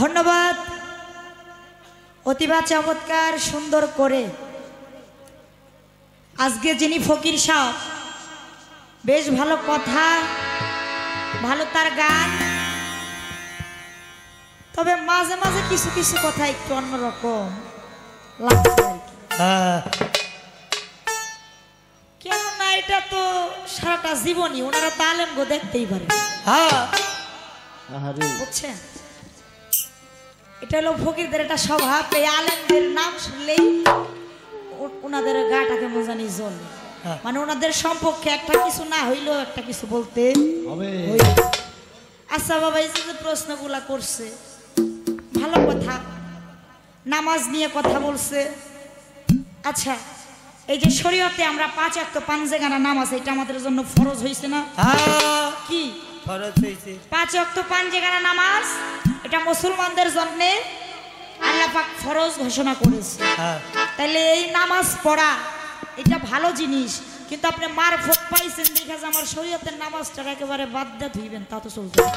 ধন্যবাদ। অতিবা চমৎকার সুন্দর করে আজকে যিনি ফকির সাহেব, বেশ ভালো কথা, ভালো তার গান, তবে মাঝে মাঝে কিছু কিছু কথা একটু অন্যরকম লাগছে আর কি। কেননা এটা তো সারাটা জীবনই ওনারা তো আলেম গো দেখতেই পারে, বুঝছেন? এটা হলো ফকিরদের একটা স্বভাব, এই আলেমদের নাম শুনলেই ওনাদের গাটাকে মজানি জল, মানে ওনাদের সম্পর্কে একটা কিছু না হইলেও একটা কিছু বলতে হবে। আচ্ছা বাবা, এই যে প্রশ্নগুলা করছে ভালো কথা, নামাজ নিয়ে কথা বলছে। আচ্ছা, এই যে শরীয়তে আমরা 5 ওয়াক্ত পাঞ্জেগানা নামাজ, এটা আমাদের জন্য ফরজ হয়েছে না? কি ফরজ হয়েছে? 5 ওয়াক্ত পাঞ্জেগানা নামাজ এটা মুসলমানদের জন্য আল্লাহ পাক ফরজ ঘোষণা করেছে। তাহলে এই নামাজ পড়া এটা ভালো জিনিস, কিন্তু আপনি মারফত পাইছেন দেখে যে আমার শরীয়তের নামাজটা একেবারে বাদ দিয়ে ধুইবেন, তা তো চলবে না।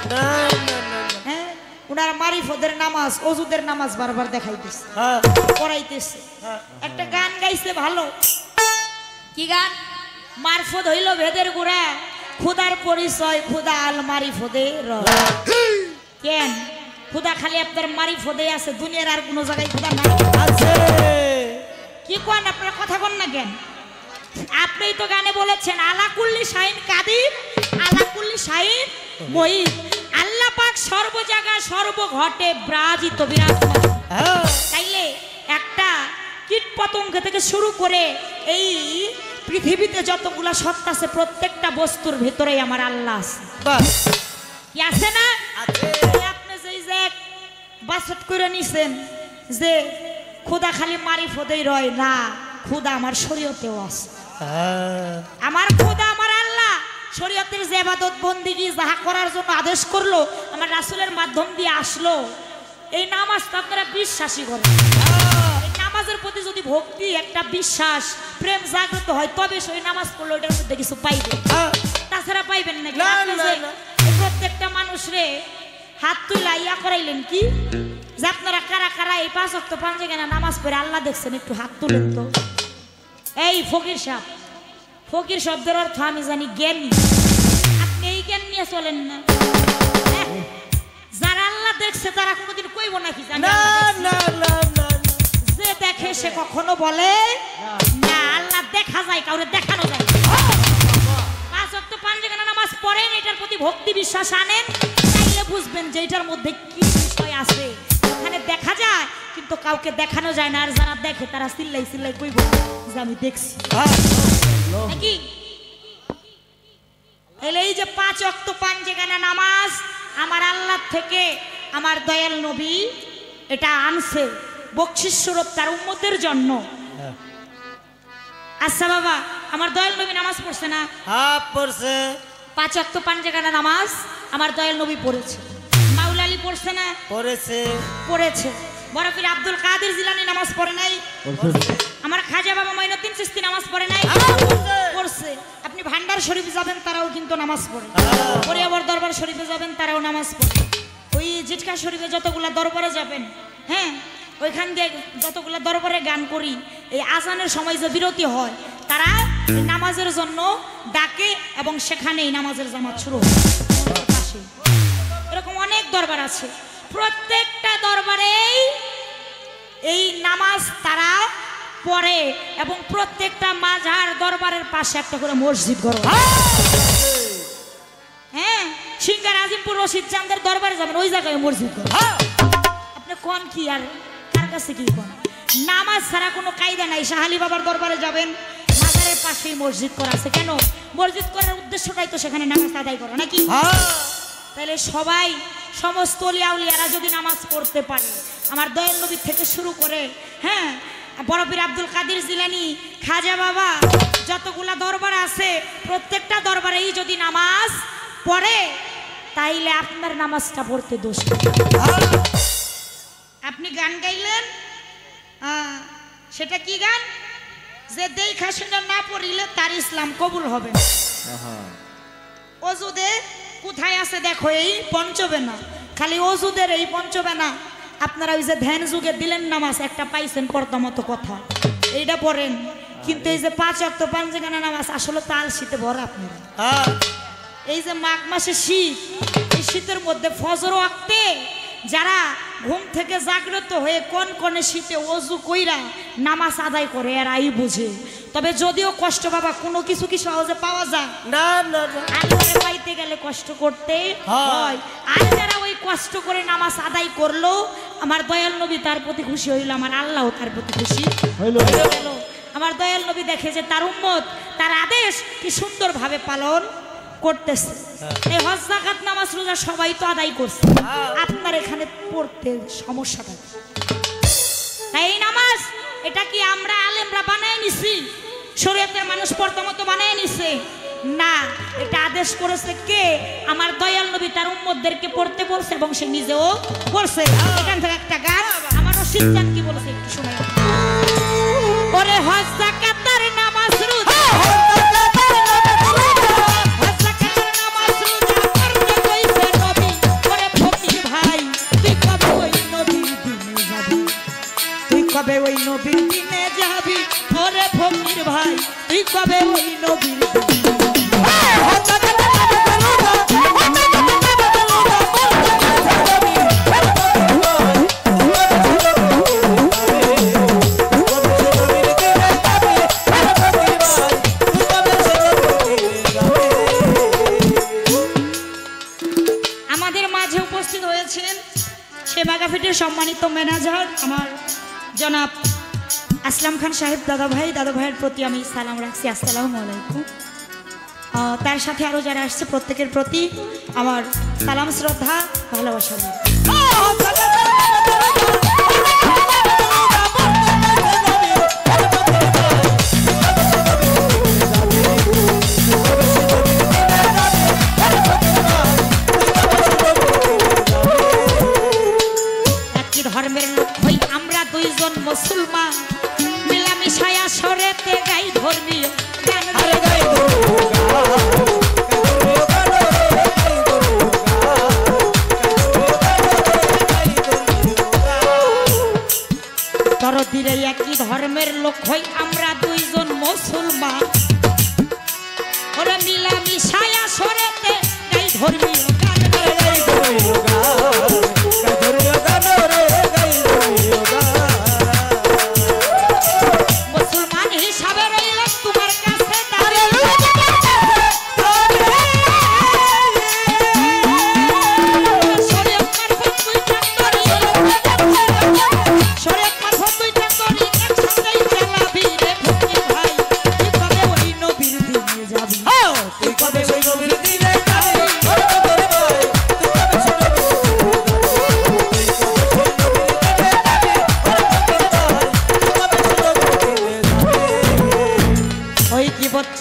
হ্যাঁ, ওনারা মারিফতের নামাজ, ওজুদের নামাজ বারবার দেখাইতেছে, পড়াইতেছে। একটা গান গাইছে ভালো, কি গান? মারফত হইল ভেদের গুড়া, খুদার পরিচয় খুদা আল মারিফদে। কেন খুদা খালি আপনার মারিফদে আছে, দুনিয়ার আর কোনো জায়গায় খুদা নাই আছে? কি কোন আপনারা কথা বল না কেন? আপনিই তো গানে বলেছেন আলাকুল্লি শাহিন কাদির, আলাকুল্লি শাহিন মহিত। আল্লাহ পাক সর্ব জায়গা সর্ব ঘটে বিরাজিত বিরাজমান। তাইলে একটা কীট পতঙ্গ থেকে শুরু করে এই পৃথিবীতে যতগুলা সত্তা আছে প্রত্যেকটা বস্তুর ভিতরেই আমার আল্লাহ আছে। কি আছে না? আপনি যেই যে বাসত করে নিছেন যে খুদা খালি মারিফতেই রয় না, খুদা আমার শরীয়তেও আছে। আমার খুদা আমার আল্লাহ শরীয়তের যে ইবাদত বন্দেগী যাহা করার জন্য আদেশ করলো, আমার রাসূলের মাধ্যম দিয়ে আসলো, এই নামাজটা আপনারা বিশ্বাসী করেন। এই নামাজের প্রতি যদি ভক্তি, একটা বিশ্বাস, প্রেম জাগ্রত হয়, তবে সেই নামাজ পড়লে ওটার মধ্যে কিছু পাইবেন, তাছাড়া পাইবেন না। প্রত্যেকটা মানুষরে হাত তুলা ইয়া করাইলেন কি যে আপনারা কারা কারা এই 5 ওয়াক্ত পাঞ্জেগানা নামাজ পড়ে আল্লাহ দেখছেন, একটু হাত তুলেন তো। এই ফকির সাহেব, ফকির শব্দের অর্থ আমি জানি জ্ঞানী, আপনি এই জ্ঞান নিয়ে চলেন না। যারা আল্লাহ দেখছে তারা কোনোদিন কইব নাকি যে দেখে সে কখনো বলে না। আল্লাহ দেখা যায়, কাউরে দেখানো যায়। 5 ওয়াক্ত পাঞ্জেগানা নামাজ পড়েন, এটার প্রতি ভক্তি বিশ্বাস আনেন, তাইলে বুঝবেন যে এটার মধ্যে কি বিষয় আছে। ওখানে দেখা যায় কিন্তু কাউকে দেখানো যায় না, আর যারা দেখে তারা চিল্লাই চিল্লাই কইব যে আমি দেখছি নাকি। এই যে 5 ওয়াক্ত পাঞ্জেগানা নামাজ আমার আল্লাহ থেকে আমার দয়াল নবী এটা আনছে বকশিশ স্বরূপ তার উম্মতের জন্য। আচ্ছা বাবা, আমার দয়াল নবী নামাজ পড়ছে না? হ্যাঁ পড়ছে। 5 ওয়াক্ত পাঞ্জেগানা নামাজ আমার দয়াল নবী পড়েছে। মাওলা আলী পড়ছে না? পড়েছে। পড়েছে। বড় পীর আব্দুল কাদের জিলানী নামাজ পড়ে নাই? আমার খাজা বাবা মাইনুদ্দিন চিশতি নামাজ পড়ে নাই? পড়ছে। আপনি ভান্ডার শরীফে যাবেন, তারাও কিন্তু নামাজ পড়ে। পরিয়াবর দরবার শরীফে যাবেন, তারাও নামাজ পড়ে। ওই জিটকা শরীফে যতগুলা দরবারে যাবেন, হ্যাঁ, ওইখান দিয়ে যতগুলা দরবারে গান করি, এই আজানের সময় যে বিরতি হয়, তারা নামাজের জন্য ডাকে এবং সেখানেই নামাজের জামাত শুরু হয়। এরকম অনেক দরবার আছে, প্রত্যেকটা দরবারেই এই নামাজ তারা পড়ে এবং প্রত্যেকটা মাজার দরবারের পাশে একটা করে মসজিদ ঘর। হ্যাঁ, সিঙ্গার আজিমপুর রশিদ চাঁদের দরবারে যাবেন, ওই জায়গায় মসজিদ ঘর। আপনি কোন কি আর কার কাছে কি কোন? নামাজ ছাড়া কোনো কায়দা নাই। শাহালি বাবার দরবারে যাবেন, মাজারের পাশেই মসজিদ করা আছে। কেন? মসজিদ করার উদ্দেশ্যটাই তো সেখানে নামাজ আদায় করা নাকি। তাহলে সবাই, সমস্ত ওলিয়া উলিয়ারা যদি নামাজ পড়তে পারে, আমার দয়াল নবী থেকে শুরু করে, হ্যাঁ, বড় পীর আব্দুল কাদের জিলানী, খাজা বাবা, যতগুলা দরবার আছে প্রত্যেকটা দরবারেই যদি নামাজ পড়ে, তাইলে আপনার নামাজটা পড়তে দোষ। আপনি গান গাইলেন, সেটা কি গান? যে দেখা শুনে না পড়িলে তার ইসলাম কবুল হবে। অজুদে কোথায় আছে দেখো, এই পঞ্চবেনা, খালি ওজুদের এই পঞ্চবেনা। আপনারা ওই যে ধ্যান যুগে দিলেন নামাজ একটা পাইছেন পর্দা মতো কথা, এইটা পড়েন, কিন্তু এই যে 5 ওয়াক্ত পাঞ্জেগানা নামাজ আসলে তাল শীতে ভরা আপনারা। এই যে মাঘ মাসে শীত, এই শীতের মধ্যে ফজর ওয়াক্তে যারা ঘুম থেকে জাগ্রত হয়ে কনকনে শীতে ওযু কইরা নামাজ আদায় করে এরাই বুঝে। তবে যদিও কষ্ট বাবা কোনো কিছু কি সহজে পাওয়া যায় না, না, আল্লাহরে পাইতে গেলে কষ্ট করতে হয়। আর যারা ওই কষ্ট করে নামাজ আদায় করলো, আমার দয়াল নবী তার প্রতি খুশি হইল, আমার আল্লাহও তার প্রতি খুশি হইল। আমার দয়াল নবী দেখে যে তার উম্মত তার আদেশ কি সুন্দরভাবে পালন করতেছে। এই হজ যাকাত নামাজ রোজা সবাই তো আদায় করছে, আপনার এখানে পড়তে সমস্যাটা। তাই এই নামাজ এটা কি আমরা আলেমরা বানায় নিছি, শরীয়তের মানুষ পড়তে মতো বানায় নিছে? না, এটা আদেশ করেছে কে? আমার দয়াল নবী তার উম্মতদেরকে পড়তে বলছে এবং সে নিজেও পড়ছে। এখান থেকে একটা গান আমার রশিদ জান কি বলেছে একটু শোনাই। ওরে হজ যাকাতের নামাজ রোজা, কবে ওই নবীর দিনে যাবি? ওরে ফকির ভাই তুই কবে ওই নবীর আমাদের মাঝে উপস্থিত হয়েছেন সেবা ক্যাফেটের সম্মানিত ম্যানেজার আমার জনাব আসলাম খান সাহেব। দাদা ভাইয়ের প্রতি আমি সালাম রাখছি, আসসালামু আলাইকুম। তার সাথে আরো যারা আসছে প্রত্যেকের প্রতি আমার সালাম, শ্রদ্ধা, ভালোবাসা। একই ধর্মের লোক হই আমরা দুইজন মুসলমান, মিলামিশায়া সরেতে গাই ধর্মীয় গান। দরদিরে একই ধর্মের লোক হই আমরা দুইজন মুসলমান, ওরা মিলামিশায়া সরেতে গাই ধর্মীয় গান। মুসলমান হিসাবে রইলাম তোমার কাছে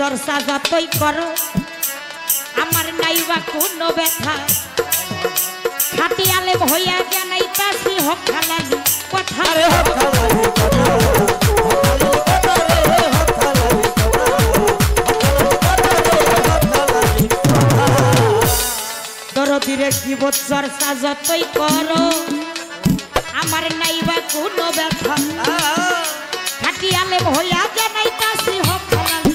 চর্চা যতই করো আমার নাইবা কোনো ব্যথা, খাটি আলেম হইয়া জানাইতাছি হক হালালি কথা। দরদিরে জীবত চর্চা যতই করো আমার নাইবা কোনো ব্যথা, খাটি আলেম হইয়া জানাইতাছি হক হালালি।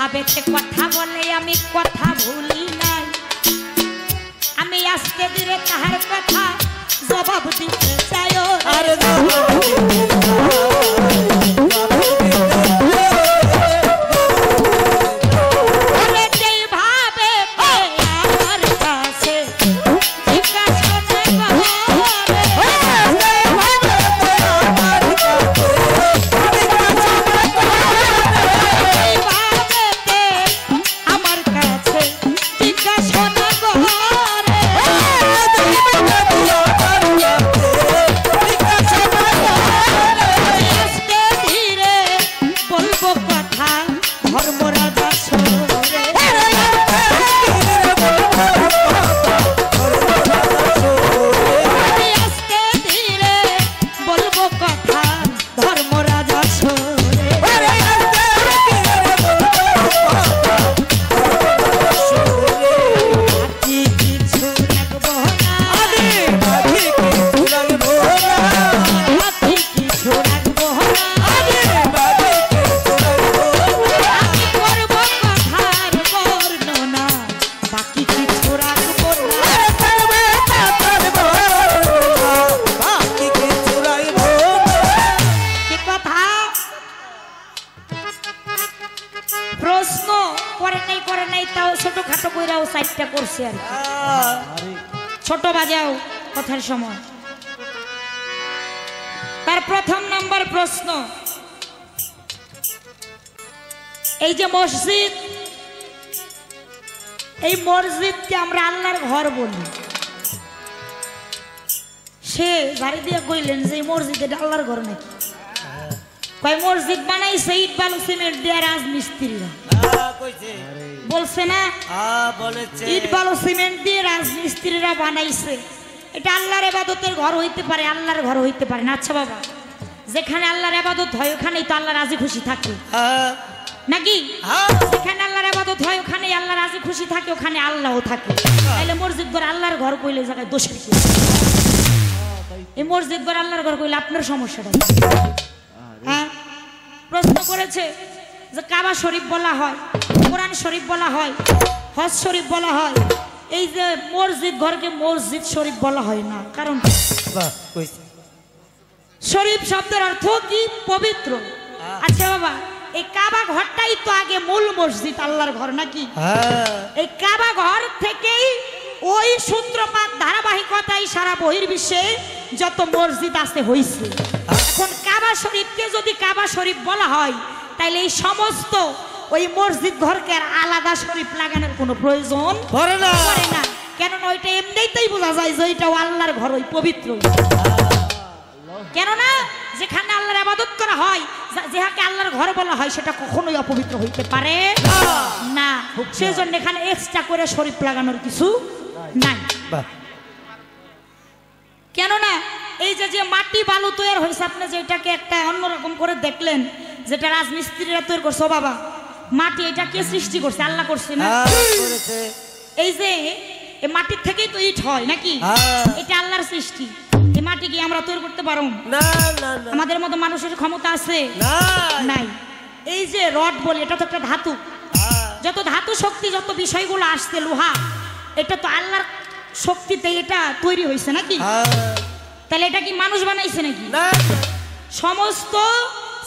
ভাবেতে কথা বলে আমি কথা ভুলি নাই, আমি আজকে দিলে তাহার কথা জবাব দিতে চাই। ছোট বাজাও কথার সময়। তার প্রথম নাম্বার প্রশ্ন, এই যে মসজিদ, এই মসজিদকে আমরা আল্লাহর ঘর বলি। সে বাড়ি দিয়ে কইলেন যে মসজিদ এটা আল্লাহর ঘর নাকি? কয় মসজিদ বানাইছে ইট বালু সিমেন্ট দিয়ে রাজমিস্ত্রিরা। বলছে না? ইট বালু সিমেন্ট দিয়ে রাজমিস্ত্রিরা বানাইছে। এটা আল্লাহর ইবাদতের ঘর হইতে পারে, আল্লাহর ঘর হইতে পারে না। আচ্ছা বাবা, যেখানে আল্লাহর ইবাদত হয় ওখানেই তো আল্লাহ রাজি খুশি থাকে নাকি? যেখানে আল্লাহর ইবাদত হয় ওখানেই আল্লাহ রাজি খুশি থাকে, ওখানে আল্লাহও থাকে। তাহলে মসজিদ ঘর আল্লাহর ঘর কইলে জায়গায় দোষের কি? এই মসজিদ ঘর আল্লাহর ঘর কইলে আপনার সমস্যাটা? হ্যাঁ, প্রশ্ন করেছে যে কাবা শরীফ বলা হয়, কোরআন শরীফ বলা হয়, হজ শরীফ বলা হয়, এই যে মসজিদ ঘরকে মসজিদ শরীফ বলা হয় না, কারণ শরীফ শব্দের অর্থ কি? পবিত্র। আচ্ছা বাবা, এই কাবা ঘরটাই তো আগে মূল মসজিদ, আল্লাহর ঘর নাকি? এই কাবা ঘর থেকেই ওই সূত্রপাত, ধারাবাহিকতায় সারা বহির্বিশ্বে যত মসজিদ আছে হইছে। এখন কাবা শরীফকে যদি কাবা শরীফ বলা হয়, তাইলে এই সমস্ত ওই মসজিদ ঘরকে আর আলাদা শরীফ লাগানোর কোনো প্রয়োজন পড়ে না। কেননা ওইটা এমনিতেই বোঝা যায় যে ওইটাও আল্লাহর ঘর, ওই পবিত্র। কেননা যেখানে আল্লাহর ইবাদত করা হয়, যাহাকে আল্লাহর ঘর বলা হয়, সেটা কখনোই অপবিত্র হইতে পারে না। সেজন্য এখানে এক্সট্রা করে শরীফ লাগানোর কিছু নাই। কেননা এই যে মাটি বালু তৈরি হয়েছে, আপনি যেটাকে একটা অন্যরকম করে দেখলেন, যেটা রাজমিস্ত্রিরা তৈরি করছে, বাবা মাটি এটা কে সৃষ্টি করছে? আল্লাহ করছে না? এই যে এই মাটির থেকেই তো ইট হয় নাকি? এটা আল্লাহর সৃষ্টি। এই মাটি কি আমরা তৈরি করতে পারব? আমাদের মতো মানুষের ক্ষমতা আছে? নাই। এই যে রড বলে, এটা তো একটা ধাতু। যত ধাতু শক্তি, যত বিষয়গুলো আসছে, লোহা, এটা তো আল্লাহর শক্তিতে এটা তৈরি হয়েছে নাকি? তাহলে এটা কি মানুষ বানাইছে নাকি? সমস্ত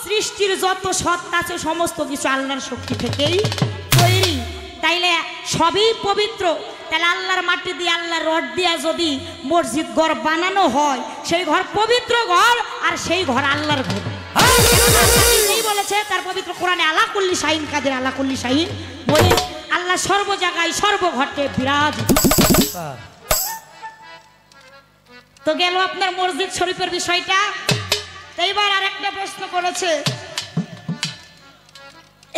সৃষ্টির যত সত্তা আছে সমস্ত কিছু আল্লাহর শক্তি থেকেই তৈরি। তাইলে সবই পবিত্র। তাহলে আল্লাহর মাটি দিয়ে, আল্লাহর রড দিয়া যদি মসজিদ ঘর বানানো হয়, সেই ঘর পবিত্র ঘর, আর সেই ঘর আল্লাহর ঘর। এই বলেছে তার পবিত্র কোরআনে, আলা কুল্লি শাইন কাদের আলা কুল্লি শাইন, বলে আল্লাহ সর্ব জায়গায় সর্বঘটে বিরাজ। তো গেল আপনার মসজিদ শরীফের বিষয়টা। এইবার আরেকটা প্রশ্ন করেছে,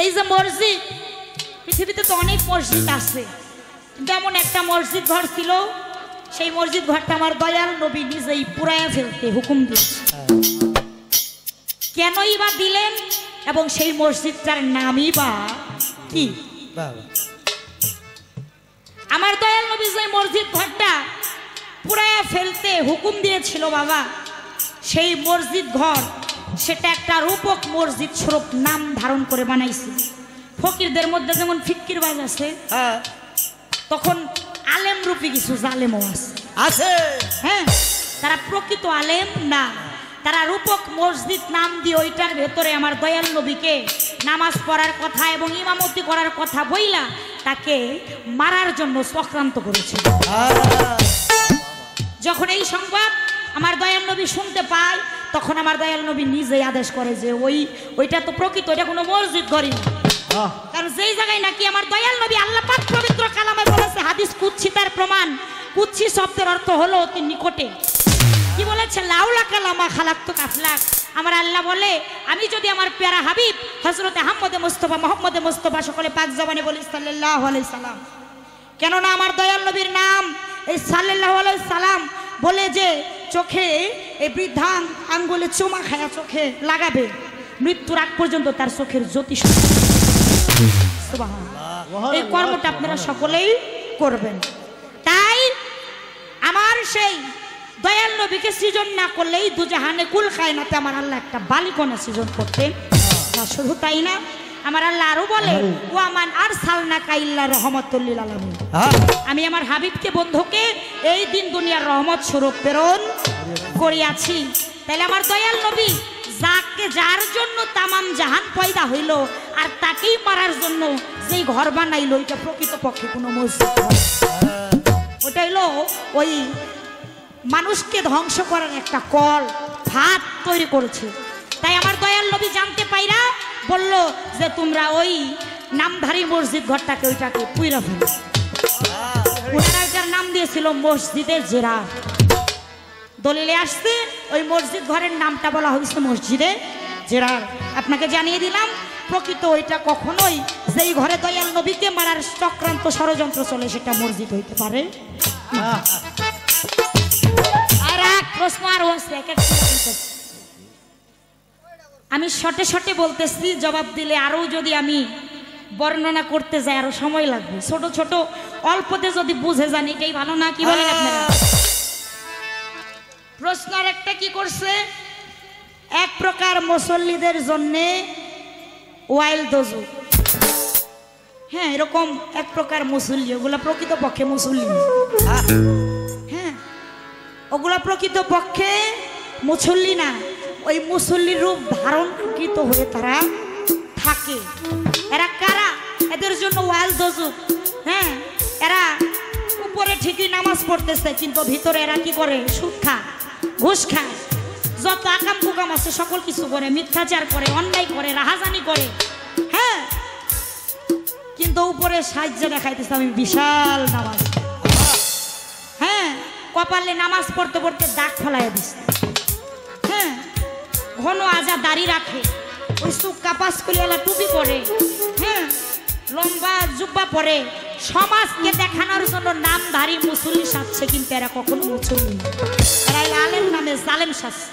এই যে মসজিদ, পৃথিবীতে তো অনেক মসজিদ আছে, যেমন একটা মসজিদ ঘর ছিল, সেই মসজিদ ঘরটা আমার দয়াল নবী নিজেই পুরাইয়া ফেলতে হুকুম দিয়েছে। কেনই বা দিলেন, এবং সেই মসজিদটার নামই বা কি? আমার দয়াল নবী যে মসজিদ ঘরটা পুরাইয়া ফেলতে হুকুম দিয়েছিল বাবা, সেই মসজিদ ঘর, সেটা একটা রূপক মসজিদ স্বরূপ নাম ধারণ করে বানাইছে। ফকিরদের মধ্যে যেমন ফিক্কিরবাজ আছে, তখন আলেম রূপী কিছু জালেমও আছে। হ্যাঁ, তারা প্রকৃত আলেম না, তারা রূপক মসজিদ নাম দিয়ে ওইটার ভেতরে আমার দয়াল নবীকে নামাজ পড়ার কথা এবং ইমামতি করার কথা বইলা তাকে মারার জন্য চক্রান্ত করেছে। যখন এই সংবাদ আমার দয়াল নবী শুনতে পায়, তখন আমার দয়াল নবী নিজেই আদেশ করে যে ওইটা তো প্রকৃত, ওইটা কোনো মসজিদ ঘরই না। কারণ যেই জায়গায় নাকি আমার দয়াল নবী আল্লাহ পাক পবিত্র কালামে বলেছে, হাদিস কুদসি তার প্রমাণ, কুদসি শব্দের অর্থ হলো অতি নিকটে। কি বলেছে? লাউলা কালামা খালাকতু কাফলাক। আমার আল্লাহ বলে, আমি যদি আমার প্যারা হাবিব হযরত মুহাম্মদ মুস্তাফা সকলে পাক জবানে বলি সাল্লাল্লাহু আলাইহি সাল্লাম, কেননা আমার দয়াল নবীর নাম এই সাল্লাল্লাহু আলাইহি সাল্লাম বলে যে চোখে এই বৃদ্ধা আঙ্গুলে চুমা খায়া চোখে লাগাবে, মৃত্যুর আগ পর্যন্ত তার চোখের জ্যোতি। সুবহানাল্লাহ। এই কর্মটা আপনারা সকলেই করবেন। তাই আমার সেই দয়াল নবীকে সৃজন না করলেই দুজাহানে কুল কায়নাতে আমার আল্লাহ একটা বালিকণা সৃজন করতেন। শুধু তাই না, আমার আল্লাহ আরো বলে, ওয়ামান আরসালনাকা ইল্লা রাহমাতুল লিল আলামিন, আমি আমার হাবিবকে বন্ধুকে এই দিন দুনিয়ার রহমত স্বরূপ প্রেরণ করিয়াছি। তাহলে আমার দয়াল নবী যার জন্য তামাম জাহান পয়দা হইল আর তাকেই মারার জন্য যেই ঘর বানাইলো, এটা প্রকৃতপক্ষে কোনো মসজিদ, ওটা হইলো ওই মানুষকে ধ্বংস করার একটা কল ফাঁদ তৈরি করেছে। তাই আমার দয়াল নবী জানতে পাইরা বলল যে তোমরা ওই নামধারী মসজিদ ঘরটাকে ওইটাকে পুইরা ফেলো। ওনারা এটার নাম দিয়েছিল মসজিদে জেরার। দলিলে আসছে ওই মসজিদ ঘরের নামটা বলা হয়েছে মসজিদে জেরার। আপনাকে জানিয়ে দিলাম, প্রকৃত ওইটা কখনোই যেই ঘরে দয়াল নবীকে মারার চক্রান্ত ষড়যন্ত্র চলে সেটা মসজিদ হইতে পারে। আর এক প্রশ্ন আরো আছে, আমি শর্টে শর্টে বলতেছি, জবাব দিলে আরো যদি আমি বর্ণনা করতে যাই আরো সময় লাগবে। ছোট ছোট অল্পতে যদি বুঝে যান এটাই ভালো না, কি বলেন আপনারা? প্রশ্ন আর একটা কি করছে, এক প্রকার মুসল্লিদের জন্য ওয়াইল দজু। হ্যাঁ, এরকম এক প্রকার মুসল্লি, ওগুলা প্রকৃতপক্ষে মুসল্লি। হ্যাঁ, ওগুলা প্রকৃতপক্ষে মুসল্লি না, ওই মুসল্লির রূপ ধারণকৃত হয়ে তারা থাকে। এরা কারা? এদের জন্য ওয়াইল দজু। হ্যাঁ, এরা উপরে ঠিকই নামাজ পড়তেছে কিন্তু ভিতরে এরা কি করে? সুদ খায়, ঘুষ খায়, যত আকাম কুকাম আছে সকল কিছু করে, মিথ্যাচার করে, অন্যায় করে, রাহাজানি করে। হ্যাঁ, কিন্তু উপরে সাহায্য দেখাইতেছে আমি বিশাল নামাজ। হ্যাঁ, কপালে নামাজ পড়তে পড়তে দাগ ফেলাইয়া দিচ্ছে। হ্যাঁ, ঘন আজা দাড়ি রাখে, ওই সুক্কা পাঁচকুলিওয়ালা টুপি পরে, হ্যাঁ, লম্বা জুব্বা পরে, সমাজকে দেখানোর জন্য নামধারী মুসল্লি সাজছে, কিন্তু এরা কখনো মুসল্লি না। এরা আলেম নামে জালেম সাজছে।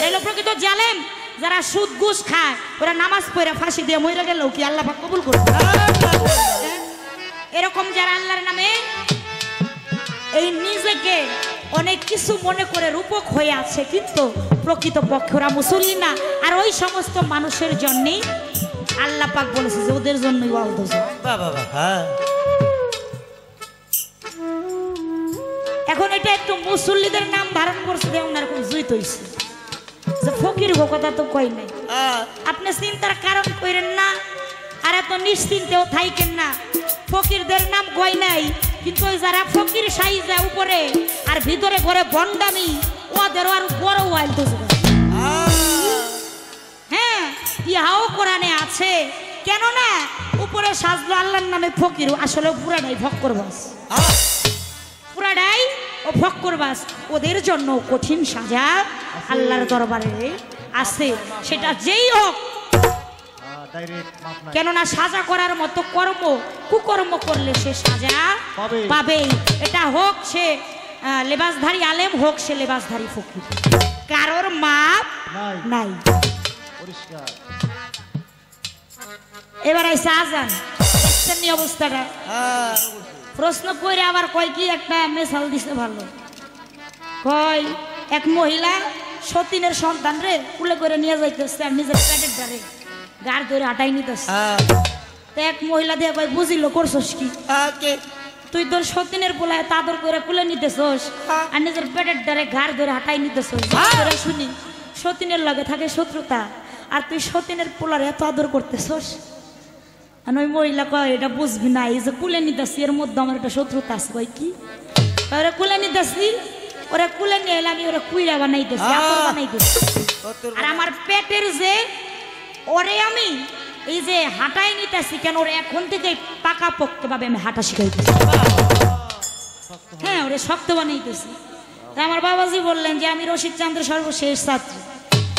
এরা প্রকৃত জালেম। যারা সুদ ঘুষ খায় ওরা নামাজ পড়ে ফাঁসি দিয়ে মরে গেল কি আল্লাহ পাক কবুল করবে? এরকম যারা আল্লাহর নামে এই নিজেকে অনেক কিছু মনে করে রূপক হয়ে আছে, কিন্তু প্রকৃতপক্ষে ওরা মুসল্লি না। আর ওই সমস্ত মানুষের জন্যই আল্লাহ পাক বলেছে যে ওদের জন্যই ওয়াল দোজখ। এখন এটা একটু মুসল্লিদের নাম ধারণ করছে, ওনার খুব জুইত হইছে যে ফকির গো কথা তো কই নাই। আপনি চিন্তার কারণ কইরেন না, আর এত নিশ্চিন্তেও থাইকেন না। ফকিরদের নাম কই নাই, কিন্তু ওই যারা ফকির সাইজা উপরে আর ভিতরে ঘরে বন্ডামি, ওদের আর বড় ওয়াইল দোজখ। হ্যাঁ, ইহাও কোরআনে আছে। কেননা উপরে সাজলো আল্লাহর নামে ফকির, আসলে পুরাটাই ভক্করবাস, পুরাটাই ও ভক্করবাস। ওদের জন্য কঠিন সাজা আল্লাহর দরবারে আছে, সেটা যেই হোক। কেননা সাজা করার মতো কর্ম কুকর্ম করলে সে সাজা পাবেই। এটা হোক সে লেবাসধারী আলেম, হোক সে লেবাসধারী ফকির, কারোর মাপ নাই। এবার আইসা আজান অবস্থাটা প্রশ্ন করে আবার কয় কি একটা মেশাল দিছে ভালো। কয় এক মহিলা সতীনের সন্তান রে কুলে করে নিয়ে যাইতেছে আর নিজের প্যাটের ধারে গাড় ধরে আটাই নিতেছে। এক মহিলা দিয়ে কই বুঝিল করছস কি তুই তোর সতীনের পোলায় তাদর করে কুলে নিতেছস আর নিজের পেটের দ্বারে ঘাড় ধরে হাঁটাই নিতেছস ধরে শুনি সতীনের লগে থাকে শত্রুতা আর তুই সতীনের পোলার এত আদর করতেছস আর ওই মহিলা কয় এটা বুঝবি না এই যে কুলে নিতেছি এর মধ্যে আমার একটা শত্রুতা আছে কই কি ওরা কুলে নিতেছি ওরা কুলে নিয়ে এলে আমি ওরা কুইরা বানাইতেছি আদর বানাইতেছি আর আমার পেটের যে ওরে আমি এই যে হাঁটাই নিতেছি কেন ওরা এখন থেকে পাকাপোক্ত ভাবে আমি হাঁটা শিখাইতেছি হ্যাঁ ওরে শক্ত বানাইতেছি আমার বাবাজি বললেন যে আমি রশিদ চন্দ্র সর্বশেষ ছাত্র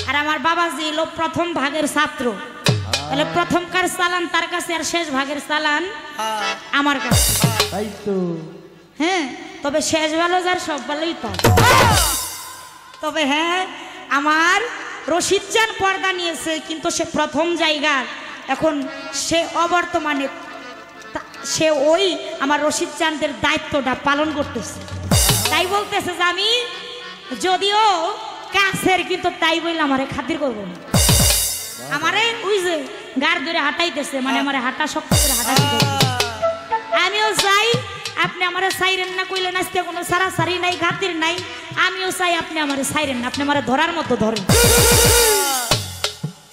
আর আমার বাবাজি হলো প্রথম ভাগের ছাত্র তাহলে প্রথমকার চালান তার কাছে আর শেষ ভাগের চালান আমার কাছে তাই তো হ্যাঁ তবে শেষ ভালো যার সব ভালোই তো তবে হ্যাঁ আমার রশিদ চান পর্দা নিয়েছে কিন্তু সে প্রথম জায়গার এখন সে অবর্তমানে সে ওই আমার রশিদ চাঁদের দায়িত্বটা পালন করতেছে তাই বলতেছে যে আমি যদিও কাছের কিন্তু তাই বললে আমারে খাতির করবো না আমারে ওই যে গাড় ধরে হাঁটাইতেছে মানে আমার হাঁটা শক্ত করে হাঁটাইতে আমিও চাই আপনি আমারে সাইরেন না কইলেন আজকে কোনো সারাসারি নাই খাতির নাই আমিও চাই আপনি আমারে সাইরেন না আপনি আমারে ধরার মতো ধরেন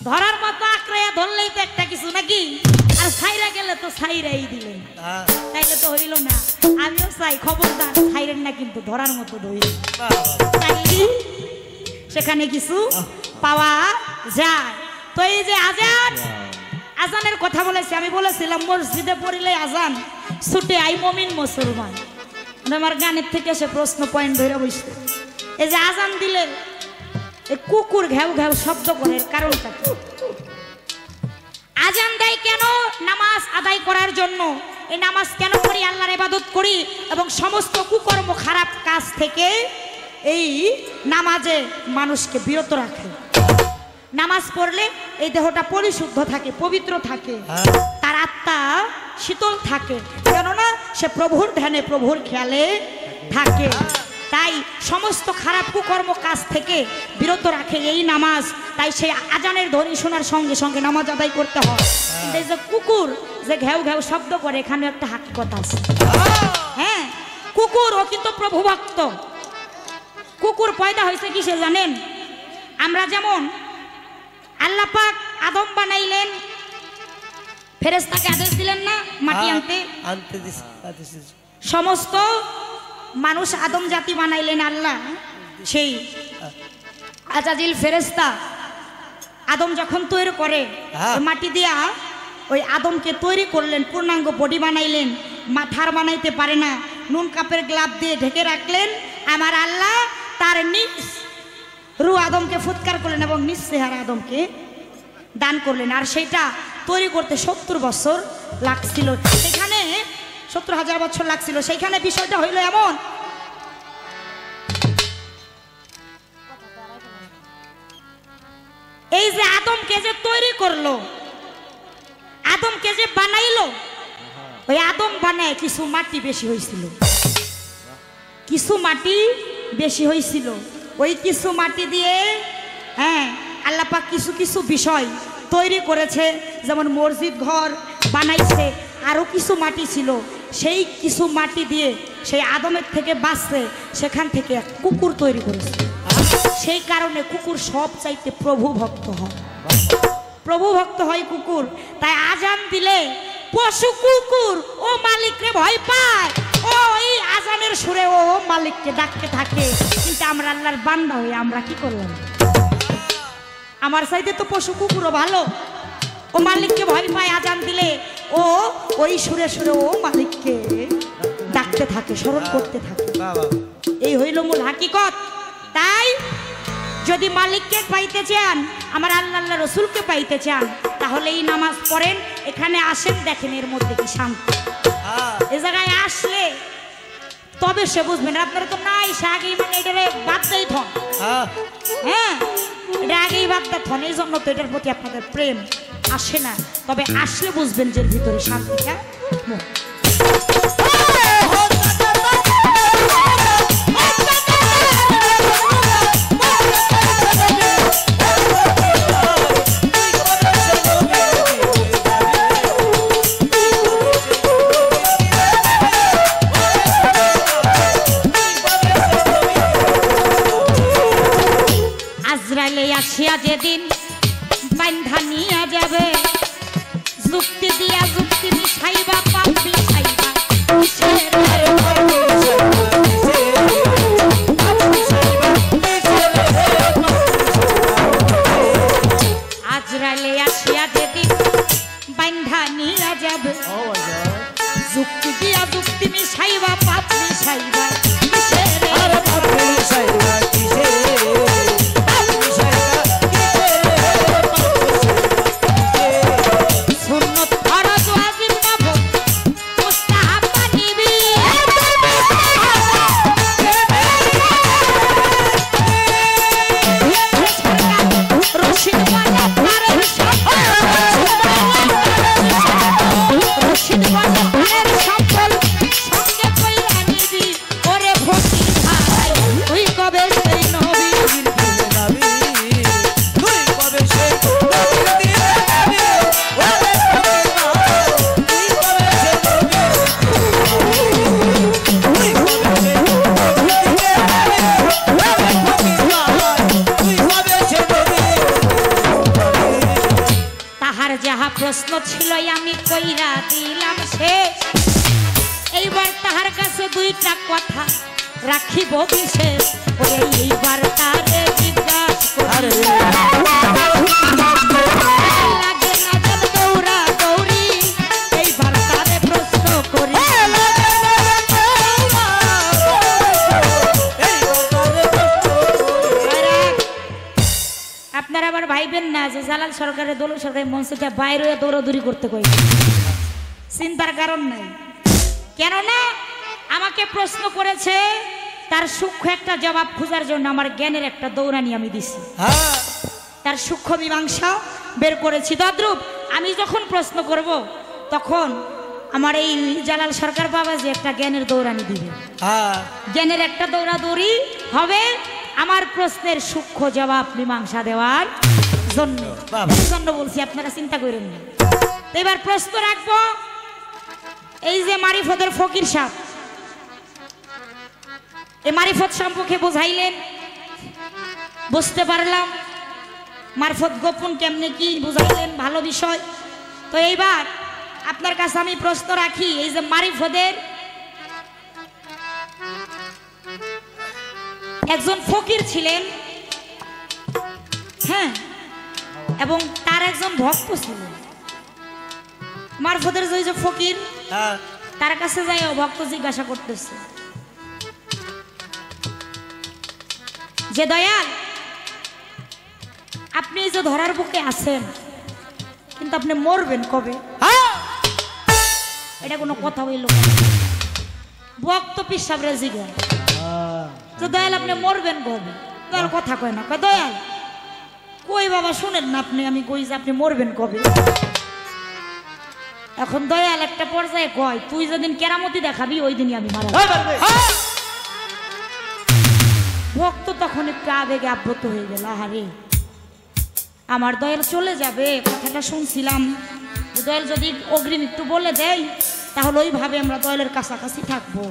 ধরার মতো আঁকড়াইয়া ধরলেই তো একটা কিছু নাকি আর সাইরা গেলে তো সাইরাই দিলেন তাইলে তো হইল না আমিও চাই খবরদার সাইরেন না কিন্তু ধরার মতো ধরি সেখানে কিছু পাওয়া যায় তো এই যে আজান আজানের কথা বলেছি আমি বলেছিলাম মসজিদে পড়িলে আজান ছুটে আই মমিন মুসলমান আমার গানের থেকে সে প্রশ্ন পয়েন্ট ধরে বসছে এই যে আজান দিলে কুকুর ঘেউ ঘেউ শব্দ করে কারণটা কি আজান দেয় কেন নামাজ আদায় করার জন্য এই নামাজ কেন করি আল্লাহর ইবাদত করি এবং সমস্ত কুকর্ম খারাপ কাজ থেকে এই নামাজে মানুষকে বিরত রাখে নামাজ পড়লে এই দেহটা পরিশুদ্ধ থাকে পবিত্র থাকে তার আত্মা শীতল থাকে কেননা সে প্রভুর ধ্যানে প্রভুর খেয়ালে থাকে তাই সমস্ত খারাপ কুকর্ম কাজ থেকে বিরত রাখে এই নামাজ তাই সেই আজানের ধ্বনি শোনার সঙ্গে সঙ্গে নামাজ আদায় করতে হয় কিন্তু এই যে কুকুর যে ঘেউ ঘেউ শব্দ করে এখানে একটা হাকিকত আছে হ্যাঁ কুকুর ও কিন্তু প্রভু ভক্ত কুকুর পয়দা হয়েছে কিসে জানেন আমরা যেমন আল্লাহ পাক আদম বানাইলেন ফেরেশতাকে আদেশ দিলেন না মাটি আনতে সমস্ত মানুষ আদম জাতি বানাইলেন আল্লাহ সেই আজাজিল ফেরেশতা আদম যখন তৈরি করে মাটি দিয়া ওই আদমকে তৈরি করলেন পূর্ণাঙ্গ বডি বানাইলেন মাথার বানাইতে পারে না নুন কাপের গ্লাভ দিয়ে ঢেকে রাখলেন আমার আল্লাহ তার নিজ রু আদমকে ফুৎকার করলেন এবং নিজ চেহারা আদমকে দান করলেন আর সেটা তৈরি করতে 70 বছর লাগছিল সেখানে 70,000 বছর লাগছিল সেইখানে বিষয়টা হইল এমন এই যে আদমকে যে তৈরি করলো আদমকে যে বানাইলো ওই আদম বানায় কিছু মাটি বেশি হয়েছিল কিছু মাটি বেশি হয়েছিল ওই কিছু মাটি দিয়ে হ্যাঁ আল্লাহ পাক কিছু কিছু বিষয় তৈরি করেছে যেমন মসজিদ ঘর বানাইছে আরো কিছু মাটি ছিল সেই কিছু মাটি দিয়ে সেই আদমের থেকে বাঁচছে সেখান থেকে কুকুর তৈরি করেছে সেই কারণে কুকুর সব চাইতে প্রভু ভক্ত হয় কুকুর তাই আজান দিলে পশু কুকুর ও মালিকরে ভয় পায় ও এই আজানের সুরে ও মালিককে ডাকতে থাকে কিন্তু আমরা আল্লাহর বান্দা হয়ে আমরা কি করলাম আমার চাইতে তো পশু কুকুরও ভালো ও মালিককে ভয় পায় আজান দিলে ও ওই সুরে সুরে ও মালিককে ডাকতে থাকে স্মরণ করতে থাকে এই হইল মূল হাকিকত তাই যদি মালিককে পাইতে চান আমার আল্লাহ আল্লাহ রসুলকে পাইতে চান তাহলে এই নামাজ পড়েন এখানে আসেন দেখেন এর মধ্যে কি শান্তি এই জায়গায় আসলে তবে সে বুঝবেন আপনারা তো নাই সে আগেই মানে এটারে বাদ দেই থন হ্যাঁ এটা আগেই বাদ দেয় থন এই জন্য তো এটার প্রতি আপনাদের প্রেম আসে না তবে আসলে বুঝবেন যে ভিতরে শান্তিটা বাইন্ধা নিয়া যাবে যুক্তি দিয়া যুক্তি মিশাইবা পাপ মিশাইবা আজরাইলে আসিয়া যেদিন বাইন্ধা নিয়া যাবে যুক্তি দিয়া যুক্তি মিশাইবা পাপ মিশাইবা প্রশ্ন ছিল আমি কইরা দিলাম শেষ এইবার তাহার কাছে দুইটা কথা রাখিব বিশেষ ওরে এইবার তারে জিজ্ঞাসা করে লাগে না জল দৌড়া দৌড়ি এইবার তারে প্রশ্ন করি আপনারা আবার ভাইবেন না যে জালাল সরকারের দোল সরকারের মঞ্চটা বাইরে দৌড়াদৌড়ি করতে কই চিন্তার কারণ নাই কেননা আমাকে প্রশ্ন করেছে তার সূক্ষ্ম একটা জবাব খোঁজার জন্য আমার জ্ঞানের একটা দৌড়ানি আমি দিছি তার সূক্ষ্ম মীমাংসা বের করেছি তদ্রূপ আমি যখন প্রশ্ন করব তখন আমার এই জালাল সরকার বাবা যে একটা জ্ঞানের দৌড়ানি দিবে জ্ঞানের একটা দৌড়াদৌড়ি হবে আমার প্রশ্নের সূক্ষ্ম জবাব মীমাংসা দেওয়ার জন্য বলছি আপনারা চিন্তা করেন না এবার প্রশ্ন রাখবো এই যে মারিফতের ফকির সাহেব এই মারিফত সম্পর্কে বুঝাইলেন বুঝতে পারলাম মারফত গোপন কেমনে কি বুঝাইলেন ভালো বিষয় তো এইবার আপনার কাছে আমি প্রশ্ন রাখি এই যে মারিফতের একজন ফকির ছিলেন হ্যাঁ এবং তার একজন ভক্ত ছিলেন মারফতের যে ফকির তার কাছে যাই ভক্ত জিজ্ঞাসা করতেছে যে দয়াল আপনি এই যে ধরার বুকে আছেন কিন্তু আপনি মরবেন কবে এটা কোনো কথা হইল ভক্ত পিসাবরে জিজ্ঞাসা তো দয়াল আপনি মরবেন কবে দয়াল কথা কয় না কয় দয়াল কই বাবা শুনেন না আপনি আমি কই যে আপনি মরবেন কবে এখন দয়াল একটা পর্যায়ে কয় তুই যেদিন কেরামতি দেখাবি ওই দিনই আমি মারা ভক্ত তখন একটু আবেগে আব্রত হয়ে গেল আরে আমার দয়াল চলে যাবে কথাটা শুনছিলাম দয়াল যদি অগ্রিম একটু বলে দেয় তাহলে ওইভাবে আমরা দয়ালের কাছাকাছি থাকবো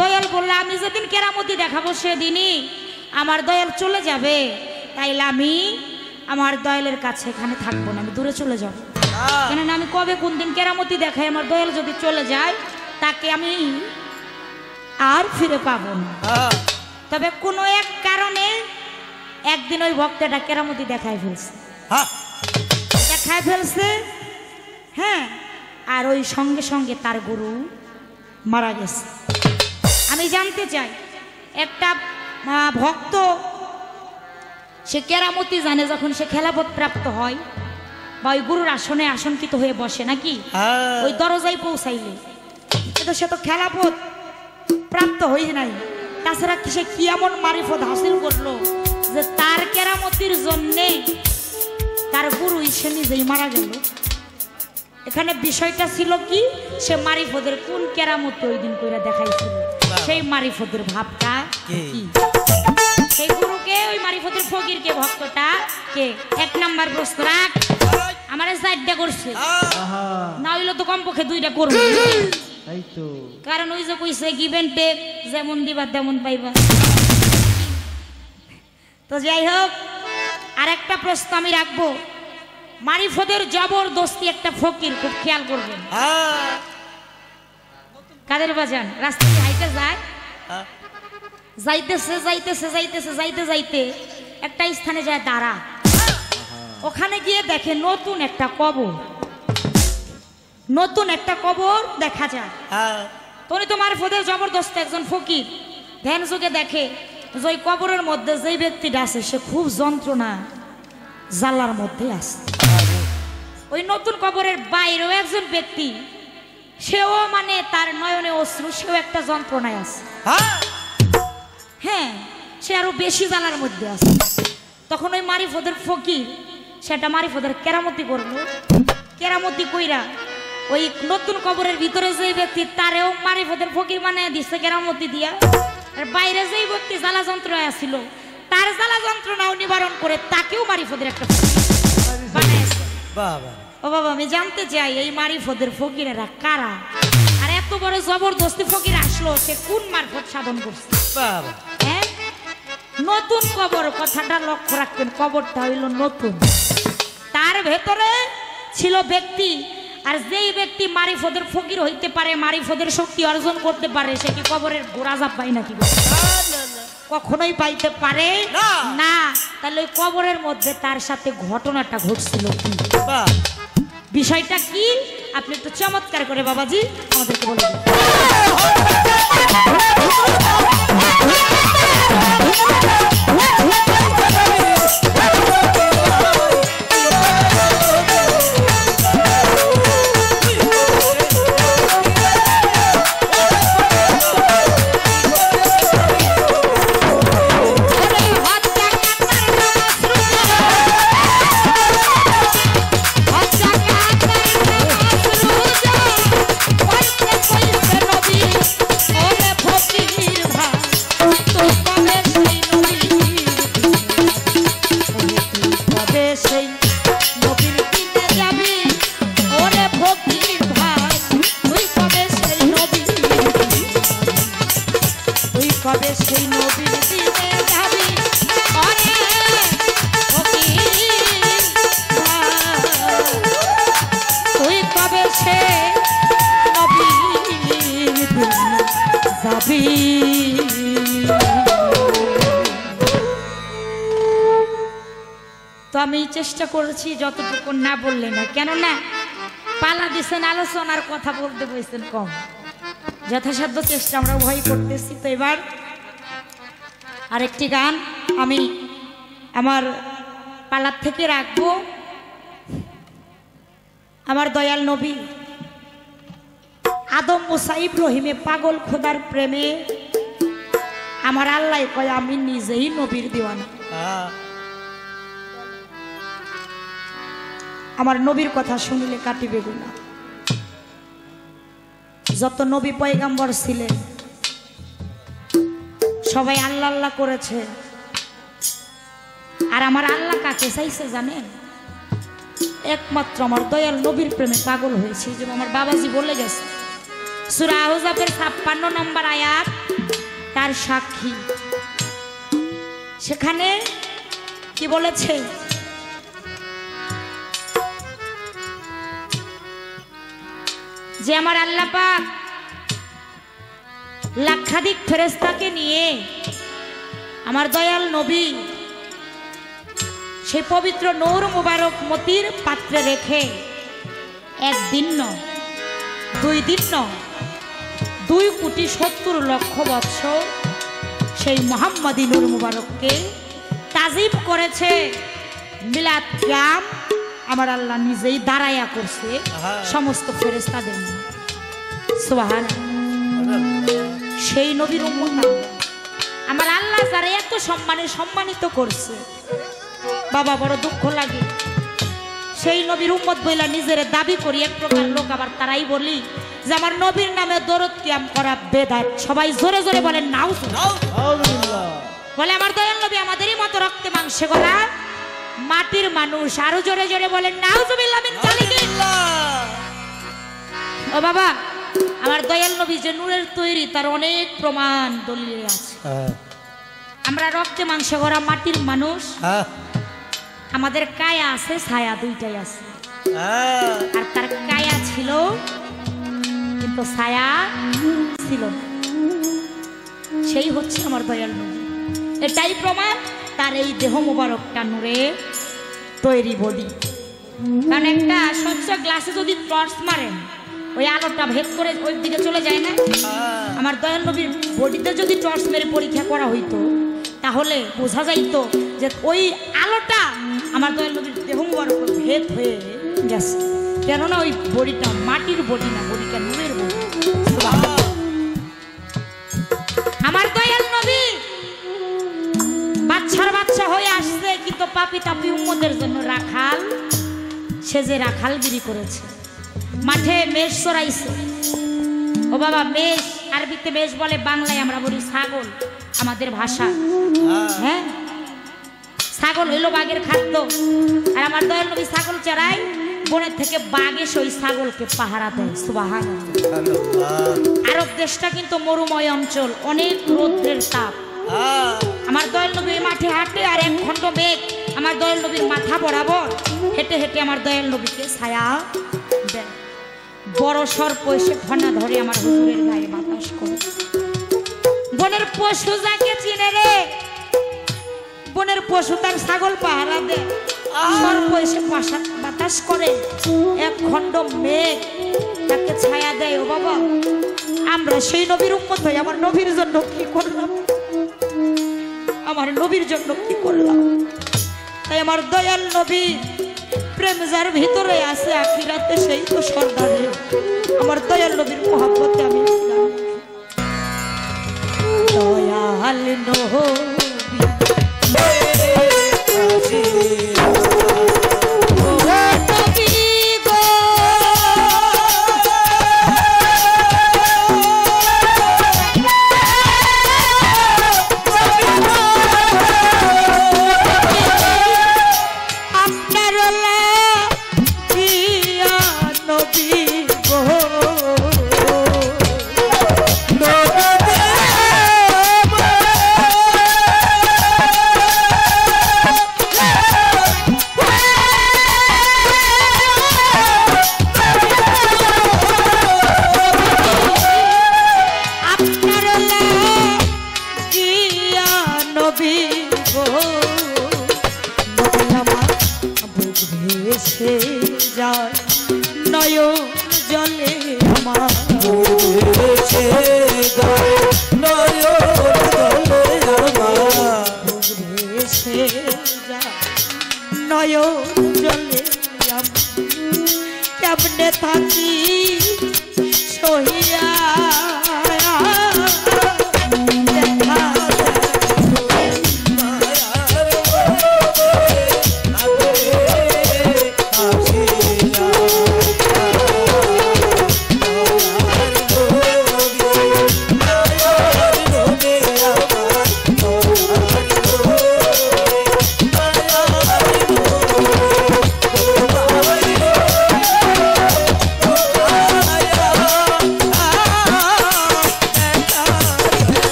দয়াল বললে আমি যেদিন কেরামতি দেখাবো সেদিনই আমার দয়াল চলে যাবে তাইলে আমি আমার দয়ালের কাছে এখানে থাকবো না আমি দূরে চলে যাবো কেননা আমি কবে কোন দিন কেরামতি দেখাই আমার দয়াল যদি চলে যায় তাকে আমি আর ফিরে পাবো না তবে কোনো এক কারণে একদিন ওই ভক্তটা কেরামতি দেখায় ফেলছে হ্যাঁ আর ওই সঙ্গে সঙ্গে তার গুরু মারা গেছে আমি জানতে চাই একটা ভক্ত সে কেরামতি জানে যখন সে খেলাফত প্রাপ্ত হয় বা ওই গুরুর আসনে আসনকিত হয়ে বসে নাকি ওই দরজায় পৌঁছাইলে কিন্তু সে তো খেলাফত প্রাপ্ত হই নাই তাছাড়া সে কি এমন মারিফত হাসিল করলো যে তার কেরামতির জন্যে তার গুরু সে নিজেই মারা গেল এখানে বিষয়টা ছিল কি সে মারিফতের কোন কেরামতি ওই দিন কইরা দেখাইছিল সেই মারিফতের ভাবটা কি সেই গুরুকে ওই মারিফতের ফকিরকে ভক্তটা কে এক নাম্বার প্রশ্ন রাখ আমারে চারটা করছে না হইলো তো কমপক্ষে দুইটা করবে কারণ ওই যে কইছে গিভ এন্ড টেক যেমন দিবা তেমন পাইবা তো যাই হোক আরেকটা প্রশ্ন আমি রাখবো মারিফতের জবরদস্তি একটা ফকির, খুব খেয়াল করবেন। কাদের বাজান রাস্তা দিয়ে হাইটে যায়, যাইতেছে যাইতেছে যাইতেছে যাইতে যাইতে একটা স্থানে যায় দাঁড়া। ওখানে গিয়ে দেখে নতুন একটা কবর, নতুন একটা কবর দেখা যায়। উনি তো মারিফতের জবরদস্ত একজন ফকির, ধ্যান যুগে দেখে যে ওই কবরের মধ্যে যেই ব্যক্তিটা আছে সে খুব যন্ত্রণা জ্বালার মধ্যে আছে। ওই নতুন কবরের বাইরেও একজন ব্যক্তি, সেও মানে তার নয়নে অশ্রু, সেও একটা যন্ত্রণায় আছে। হ্যাঁ, সে আরো বেশি জ্বালার মধ্যে আছে। তখন ওই মারিফতের ফকির সেটা মারিফতের কেরামতি করলো। কেরামতি কইরা ওই নতুন কবরের ভিতরে যে ব্যক্তি তারেও মারিফতের ফকির বানায় দিচ্ছে কেরামতি দিয়া। আর বাইরে যেই ব্যক্তি জ্বালা যন্ত্রণায় আসছিল তার জ্বালা যন্ত্রণাও নিবারণ করে তাকেও মারিফতের একটা বানাইছে। ও বাবা, আমি জানতে চাই এই মারিফতের ফকিরেরা কারা, আর এত বড় জবরদস্তি ফকির আসলো সে কোন মারফত সাধন করছে? হ্যাঁ, নতুন কবর, কথাটা লক্ষ্য রাখবেন, কবরটা হইল নতুন, তার ভেতরে ছিল ব্যক্তি। আর যেই ব্যক্তি মারিফতের ফকির হইতে পারে, মারিফতের শক্তি অর্জন করতে পারে, সে কি কবরের গোড়া জাপ পায় নাকি? কখনোই পাইতে পারে না। তাহলে ওই কবরের মধ্যে তার সাথে ঘটনাটা ঘটছিল কি, বিষয়টা কি আপনি একটু চমৎকার করে বাবাজি আমাদেরকে বলে দিন। তো আমি চেষ্টা করেছি যতটুকু না বললে না, কেননা পালা দিচ্ছেন আলোচনার কথা বলতে বলছেন কম, যথাসাধ্য চেষ্টা আমরা উভয় করতেছি। তো এবার আরেকটি গান আমি আমার পালার থেকে রাখবো। আমার দয়াল নবী আদম মুসা ইব্রাহিমে পাগল খোদার প্রেমে আমার আল্লাহ কয় আমি নিজেই নবীর দিওয়ানা। আমার নবীর কথা শুনিলে কাটিবে গুনাহ। যত নবী পয়গাম্বর ছিলেন সবাই আল্লাহ আল্লাহ করেছে, আর আমার আল্লাহ কাকে চাইছে জানেন? একমাত্র আমার দয়াল নবীর প্রেমে পাগল হয়েছে। যে আমার বাবাজি বলে গেছে, সূরা আহজাবের ৫৬ নম্বর আয়াত তার সাক্ষী। সেখানে কি বলেছে? যে আমার আল্লাহ পাক লাক্ষাধিক ফেরেশতাকে নিয়ে আমার দয়াল নবী সেই পবিত্র নূর মুবারক মতির পাত্রে রেখে একদিন নয়, 2 দিন নয়, 2,70,00,000 বৎসর সেই মুহাম্মাদি নূর মুবারককে তাজিম করেছে। মিলাদ কিয়াম আমার আল্লাহ নিজেই দাঁড়াইয়া করছে সমস্ত ফেরেশতাদের নিয়ে। সুবহানাল্লাহ। সেই নবীর উম্মত আমার আল্লাহ যারা এত সম্মানিত করছে, বাবা বড় দুঃখ লাগে। সেই নবীর উম্মত বইলা নিজের দাবি করি এক প্রকার লোক, আবার তারাই বলি যে আমার নবীর নামে দরদ কিয়াম করা বেদাত। সবাই জোরে জোরে বলেন নাউজুবিল্লাহ। বলে আমার দয়াল নবী আমাদেরই মতো রক্তে মাংসে গলা মাটির মানুষ। আরো জোরে জোরে বলেন নাউজুবিল্লাহ মিন যালিকা। ও বাবা, আমার দয়াল নবী যে নূরের তৈরি তার অনেক প্রমাণ দলিলে আছে। আমরা রক্তে মাংসে গড়া মাটির মানুষ, আমাদের কায়া আছে, ছায়া দুইটাই আছে। আর তার কায়া ছিল কিন্তু ছায়া ছিল না, সেই হচ্ছে আমার দয়াল নবী। এটাই প্রমাণ তার এই দেহ মোবারকটা নূরে তৈরি বডি। কারণ একটা স্বচ্ছ গ্লাসে যদি টর্চ মারেন ওই আলোটা ভেদ করে ওই দিকে চলে যায় না। আমার দয়াল নবীর বডিতে যদি টর্চ মেরে পরীক্ষা করা হইতো তাহলে বোঝা যাইতো যে ওই আলোটা আমার দয়াল নবীর দেহ মোবারক ভেদ হয়ে গেছে। কেননা ওই বডিটা মাটির বডি না, বডিটা নূরের বডি। আমার দয়াল নবী বাচ্চার বাচ্চা হয়ে আসছে, কিন্তু পাপি তাপি উম্মতের জন্য রাখাল সেজে রাখালগিরি করেছে। মাঠে মেষ চড়াইছে। ও বাবা, মেষ আরবিতে মেষ বলে, বাংলায় আমরা বলি ছাগল আমাদের ভাষা। হ্যাঁ, ছাগল হইল বাঘের খাদ্য। আর আমার দয়াল নবী ছাগল চড়াই, বনের থেকে বাঘ এসে ওই ছাগলকে পাহারা দেয়। সুবহানাল্লাহ। আরব দেশটা কিন্তু মরুময় অঞ্চল, অনেক রৌদ্রের তাপ। আমার দয়াল নবী মাঠে হাঁটে আর এক খণ্ড মেঘ আমার দয়াল নবীর মাথা বরাবর হেঁটে হেঁটে আমার দয়াল নবীকে ছায়া দেয়। বড় সর্প এসে ফনা ধরে আমার হুজুরের গায়ে বাতাস করে। বনের পশু যাকে চিনে রে, বনের পশু তার ছাগল পাহারা দেয়, সর্প এসে বাতাস করে, এক খণ্ড মেঘ তাকে ছায়া দেয়। ও বাবা, আমরা সেই নবীর উম্মত হই, আমার নবীর জন্য কি করলাম, আমার নবীর জন্য কি করলাম। তাই আমার দয়াল নবী প্রেম যার ভিতরে আছে আখিরাতে সেই তো সর্দার। আমার দয়াল নবীর মহব্বতে আমি দয়াল নবী কেমনে থাকি সহিয়া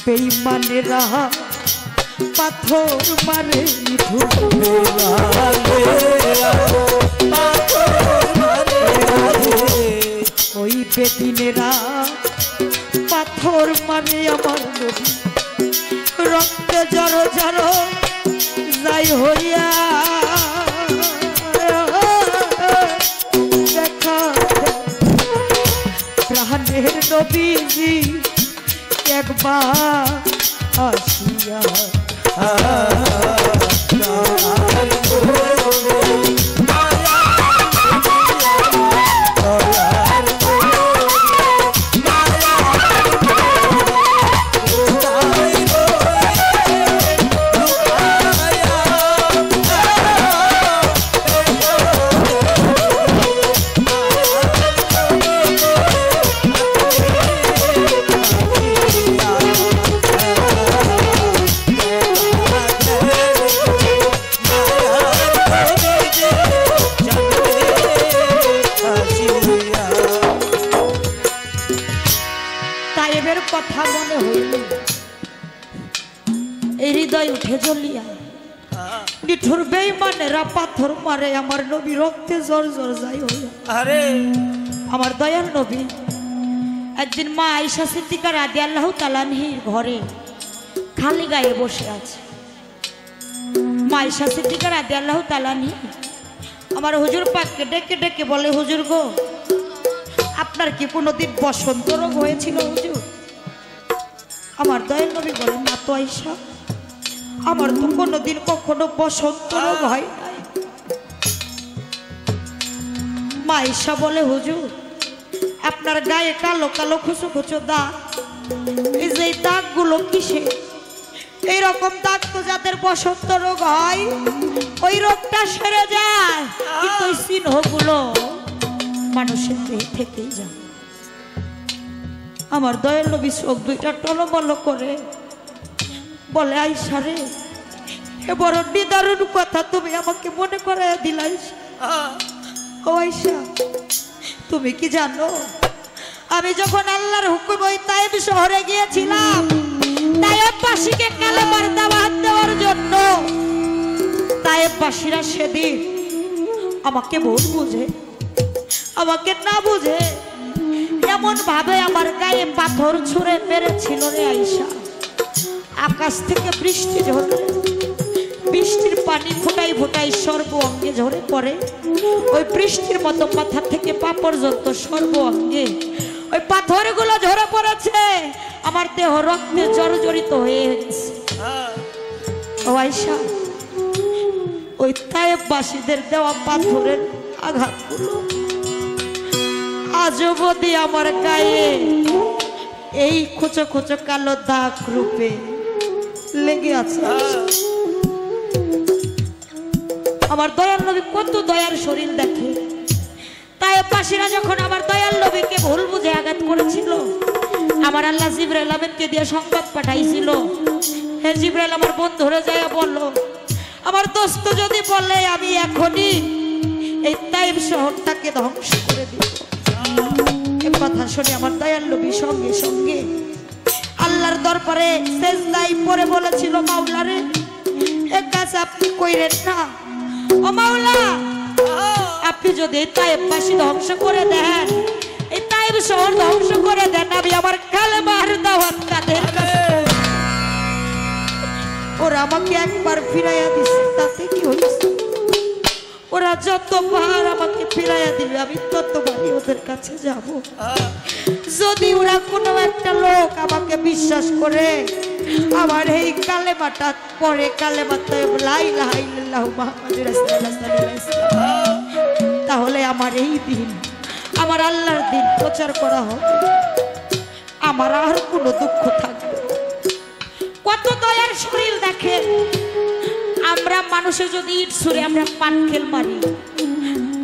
বেঈমানেরা পাথর মারে ওই বেদিনেরা পাথর মারে আমার নবী, রক্তে জড়ো জড়ো যাই হইয়া নবীজি একবার আসিয়া কথা মনে হইল এই হৃদয় উঠে জ্বলিয়া নিঠুর বেঈমানেরা পাথর মারে আমার নবী রক্তে জর জর যাই হইয়া। আরে আমার দয়াল নবী একদিন মা আয়েশা সিদ্দিকা রাদিয়াল্লাহু তাআলা আনহার ঘরে খালি গায়ে বসে আছে। মা আয়েশা সিদ্দিকা রাদিয়াল্লাহু তাআলা আনহা আমার হুজুর পাককে ডেকে ডেকে বলে, হুজুর গো, আপনার কি কোনোদিন বসন্ত রোগ হয়েছিল হুজুর? আমার দয়াল নবী বলেন, না তো আয়েশা, আমার তো কোনোদিন কখনো বসন্ত রোগ হয় নাই। মা আয়েশা বলে, হুজুর আপনার গায়ে কালো কালো খুচো খুচো দাগ, এই যে দাগগুলো কিসে? এইরকম দাগ তো যাদের বসন্ত রোগ হয় ওই রোগটা সেরে যায়, কিন্তু ওই চিহ্নগুলো মানুষের দেহ থেকেই যায়। আমার দয়াল নবী চোখ দুইটা টলমল করে বলে, আয়েশা রে, এ বড় নিদারুণ কথা তুমি আমাকে মনে করাইয়া দিলাই। ও আয়েশা, তুমি কি জানো আমি যখন আল্লাহর হুকুম ওই তায়েব শহরে গিয়েছিলাম তায়েববাসীকে কালেমার দাওয়াত দেওয়ার জন্য, তায়েববাসীরা সেদিন আমাকে ভুল বুঝে, আমাকে না বুঝে এমন ভাবে আমার গায়ে পাথর ছুঁড়ে মেরেছিল রে আয়েশা। আকাশ থেকে বৃষ্টি ঝরে, বৃষ্টির পানি ফোটাই ফোটাই সর্ব অঙ্গে ঝরে পড়ে। ওই বৃষ্টির মতো মাথা থেকে পা পর্যন্ত সর্ব অঙ্গে ওই পাথরগুলো ঝরে পড়েছে, আমার দেহ রক্তে জর্জরিত হয়ে গেছে। ও আয়েশা, ওই তায়েববাসীদের দেওয়া পাথরের আঘাতগুলো আজও অবধি আমার গায়ে এই খোঁচো খোঁচো কালো দাগ রূপে লেগে আছে। আমার দয়াল নবী কত দয়ার শরীর দেখে। তায়েববাসীরা যখন আমার দয়াল নবীকে ভুল বুঝে আঘাত করেছিল, আমার আল্লাহ জিবরাইল আমিনকে দিয়ে সংবাদ পাঠাইছিল, হে জিবরাইল আমার বন্ধুরে যায় বললো, আমার দোস্ত যদি বলে আমি এখনই এই তায়েব শহরটাকে ধ্বংস করে দিব। এই কথা শুনে আমার দয়াল নবী সঙ্গে সঙ্গে আল্লাহর দরবারে সেজদায় পড়ে বলেছিল, মাওলা রে, এক কাজ আপনি কইরেন না। ও মাওলা, আপনি যদি এই তায়েববাসী ধ্বংস করে দেন, এই তায়েব শহর ধ্বংস করে দেন, আমি আমার কালেমার দাওয়াত তাদের কাছে, ওরা আমাকে একবার ফিরাইয়া দিছে, তাতে কি হয়েছে? ওরা যতবার আমাকে ফিরাইয়া দিবে আমি ততবারই ওদের কাছে যাব। যদি ওরা কোনো একটা লোক আমাকে বিশ্বাস করে আমার এই কালেমাটা পড়ে, কালেমা তাইয়্যিব লা ইলাহা ইল্লাল্লাহু মুহাম্মাদুর রাসূলুল্লাহ সাল্লাল্লাহু আলাইহি ওয়াসাল্লাম, তাহলে আমার এই দিন, আমার আল্লাহর দিন প্রচার করা হবে, আমার আর কোনো দুঃখ থাকবে। কত দয়ার শরীর দেখে। আমরা মানুষে যদি ইট ছুঁড়ে আমরা পাটকেল মারি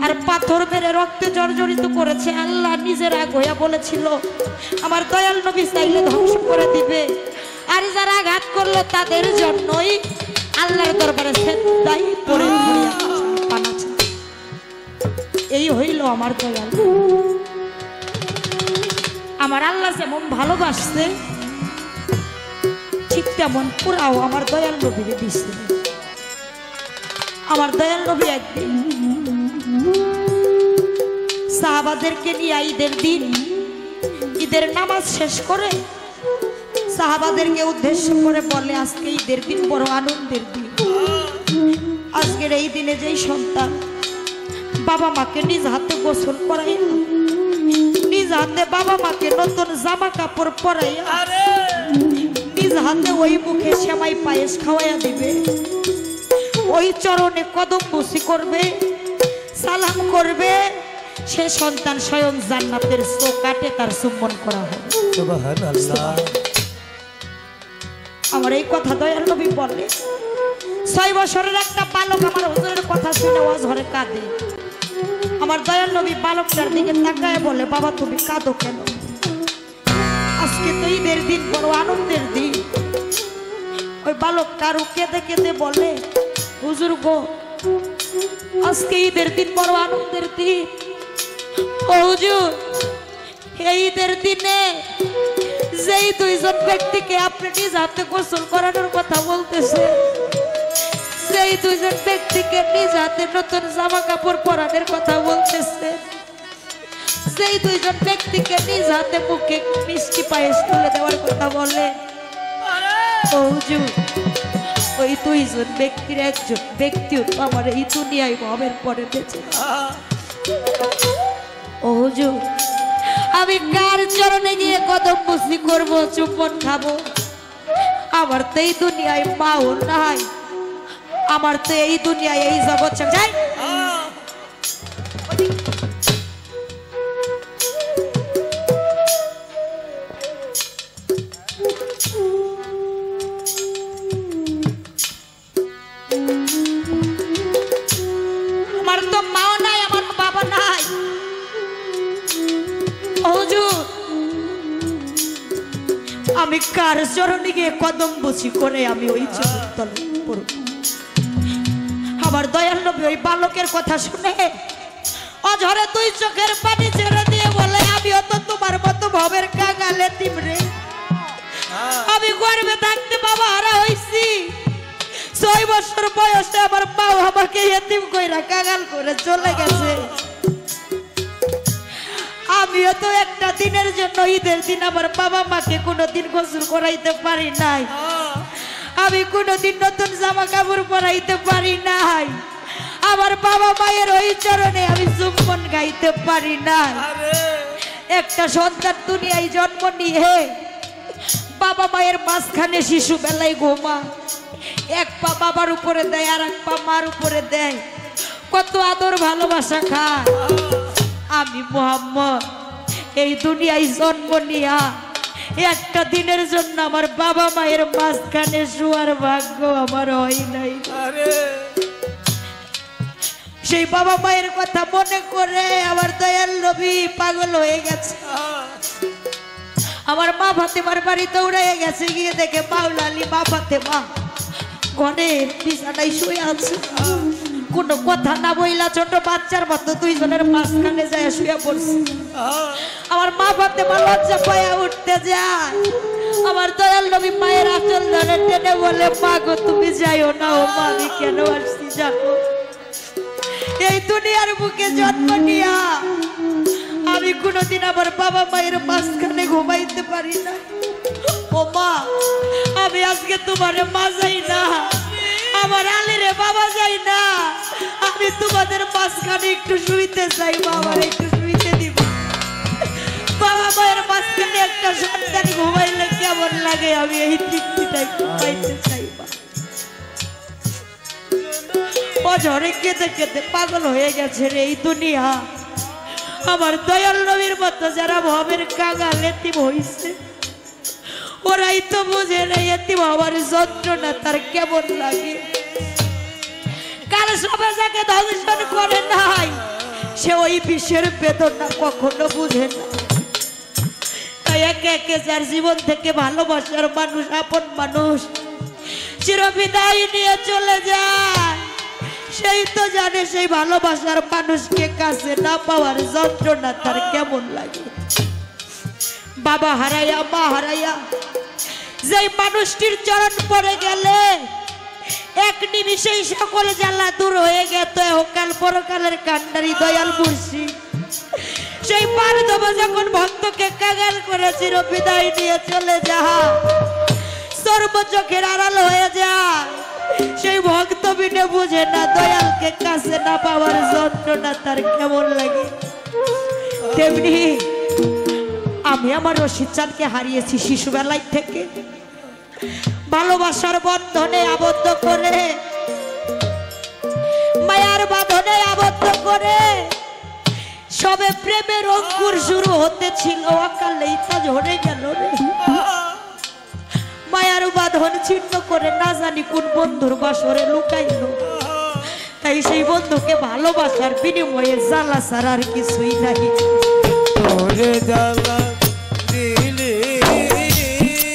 আর পাথর মেরে রক্তে জর্জরিত করেছে, আল্লাহ নিজের রাগ হইয়া বলেছিল আমার দয়াল নবী চাইলে ধ্বংস করে দিবে, আর যারা আঘাত করলো তাদের জন্যই আল্লাহর দরবারে সেজদায় পড়ে পানাছে। এই হইল আমার দয়াল। আমার আল্লাহ যেমন ভালোবাসছে ঠিক তেমন পুরাও আমার দয়াল নবীরে দিচ্ছে। আমার দয়াল নবী একদিন সাহাবাদেরকে নিয়ে ঈদের দিন, ঈদের নামাজ শেষ করে সাহাবাদেরকে উদ্দেশ্য করে বলে, আজকে ঈদের দিন বড় আনন্দের দিন। আজকের এই দিনে যেই সন্তান বাবা মাকে নিজ হাতে গোসল করাই, নিজ নিজ হাতে বাবা মাকে নতুন জামা কাপড় পরাইয়া নিজ হাতে ওই মুখে সেমাই পায়েস খাওয়াইয়া দিবে, ওই চরণে কদম বসি করবে, সালাম করবে, সে সন্তান স্বয়ং জান্নাতের চৌকাঠে তার চুম্বন করা হবে। সুবহানাল্লাহ। আমার এই কথা দয়াল নবী বলে। 6 বছরের একটা বালক আমার হুজুরের কথা শুনে অঝরে কাঁদে। আমার দয়াল নবী বালকটার দিকে তাকায় বলে, বাবা তুমি কাঁদো কেন? আজকে তো ঈদের দিন, বড় আনন্দের দিন। ওই বালকটা কেঁদে কেঁদে বলে, হুজুর গো, আজকে ঈদের দিন, বড় আনন্দের দিন। ও হুজুর, এই ঈদের দিনে যেই 2 জন ব্যক্তিকে আপনি নিজ হাতে গোসল করানোর কথা বলতেছে, সেই 2 জন ব্যক্তিকে নিজ হাতে নতুন জামা কাপড় পরানোর কথা বলতেছে, সেই 2 জন ব্যক্তিকে নিজ হাতে মুখে মিষ্টি পায়েস তুলে দেওয়ার কথা বলে, ও হুজুর, ওই 2 জন ব্যক্তির একজন ব্যক্তিও আমার এই দুনিয়ায় মহাবের পরে বেঁচে। ও হুজুর, আমি কার চরণে গিয়ে কদম বসি করব, চুম্বন খাবো? আমার তো এই দুনিয়ায় মাও নাই, আমার তো এই দুনিয়ায় এই জগৎ যাই। আমার তো মাও নাই, আমার বাবা নাই। হুজুর, আমি কার চরণে গিয়ে কদম বসি করে আমি ওই চরণ তলে পড়ব? আমার দয়াল নবী ওই বালকের কথা শুনে অঝরে 2 চোখের পানি ছেড়ে দিয়ে বলে, আমিও তো তোমার মতো ভবের কাঙাল এতিম রে। আমি গর্ভে থাকতে বাবা হারা হইছি, 6 বছর বয়সে আমার মা আমাকে এতিম কইরা কাঙাল করে চলে গেছে। আমিও তো একটা দিনের জন্য ঈদের দিন আমার বাবা মাকে কোনোদিন গোসল করাইতে পারি নাই, আমি কোনোদিন নতুন জামা কাপড় পরাইতে পারি নাই, আমার বাবা মায়ের ওই চরণে আমি চুম্বন গাইতে পারি নাই। একটা সন্তান দুনিয়ায় জন্ম নিয়ে বাবা মায়ের মাঝখানে শিশু বেলায় ঘুমা, এক পা বাবার উপরে দেয় আর এক পা মার উপরে দেয়, কত আদর ভালোবাসা খায়। আমি মুহাম্মদ এই দুনিয়ায় জন্ম নিয়া একটা দিনের জন্য আমার বাবা মায়ের মাঝখানে শোয়ার ভাগ্য আমার হয় নাই। সেই বাবা মায়ের কথা মনে করে আমার দয়াল নবী পাগল হয়ে গেছে। আমার মা ফাতেমার বাড়িতে উড়ে গেছে, গিয়ে দেখে মাওলালি মা ফাতেমা ঘরের বিছানায় শুয়ে আছে, কোনো কথা না বইলা ছোট বাচ্চার মতো 2 জনের মাঝখানে যায় শুয়ে পড়ছে। আমার মা ফাতেমা লজ্জা পায়া উঠতে যায়, আমার দয়াল নবী মায়ের আঁচল ধরে টেনে বলে, মা গো তুমি যাইও না, ও মা আমি কেন আসছি জানো? এই দুনিয়ার বুকে জন্ম নিয়া আমি কোনোদিন আমার বাবা মায়ের মাঝখানে ঘুমাইতে পারি না। ও মা, আমি আজকে তোমার মা যাই না, আমার আলীরে বাবা যাই না, আমি তোমাদের মাঝখানে একটু শুইতে চাই, আমার একটু শুইতে দিব। বাবা মায়ের মাঝখানে একটা সন্তান ঘুমাইলে কেমন লাগে, আমি এই তৃপ্তিটা একটু পাইতে চাই। ঝড়ে কেঁদে কেঁদে পাগল হয়ে গেছে রে এই দুনিয়া। আমার দয়াল নবীর মতো যারা ভবের কাঙাল এতিম হইছে, ওরাই তো বুঝে না এতিম হওয়ার যন্ত্রণা তার কেমন লাগে। কার সবে যাকে দংশন করে নাই, সে ওই বিষের বেদনা কখনো বুঝে না। তাই একে একে যার জীবন থেকে ভালোবাসার মানুষ, আপন মানুষ চিরবিদায় নিয়ে চলে যায়, সেই তো জানে সেই ভালোবাসার মানুষকে কাছে না পাওয়ার যন্ত্রণা তার কেমন লাগে। বাবা হারাইয়া মা হারাইয়া যেই মানুষটির চরণ পড়ে গেলে এক নিমিষেই সকল জ্বালা দূর হয়ে গেত কাল পরকালের কান্ডারি দয়াল মুর্শিদ সেই পারদব যখন ভক্তকে কাগাল করে চিরবিদায় নিয়ে চলে যায়, সর্বচোখের আড়াল হয়ে যায়, সেই ভক্ত বিনে বুঝে না দয়ালকে কাছে না পাওয়ার যন্ত্রণা তার কেমন লাগে। তেমনি আমি আমার রশিদ চাঁদকে হারিয়েছি শিশুবেলায় থেকে, ভালোবাসার বন্ধনে আবদ্ধ করে, মায়ার বাঁধনে আবদ্ধ করে, সবে প্রেমের অঙ্কুর শুরু হতে ছিল, অকালেই তা ঝরে গেল রে। মায়ার বাঁধন ছিন্ন করে না জানি কোন বন্ধুর বাসরে লুকাইল, তাই সেই বন্ধুকে ভালোবাসার বিনিময়ে জ্বালা ছাড়া আর কিছুই নাই। তোরে জ্বালা দিলি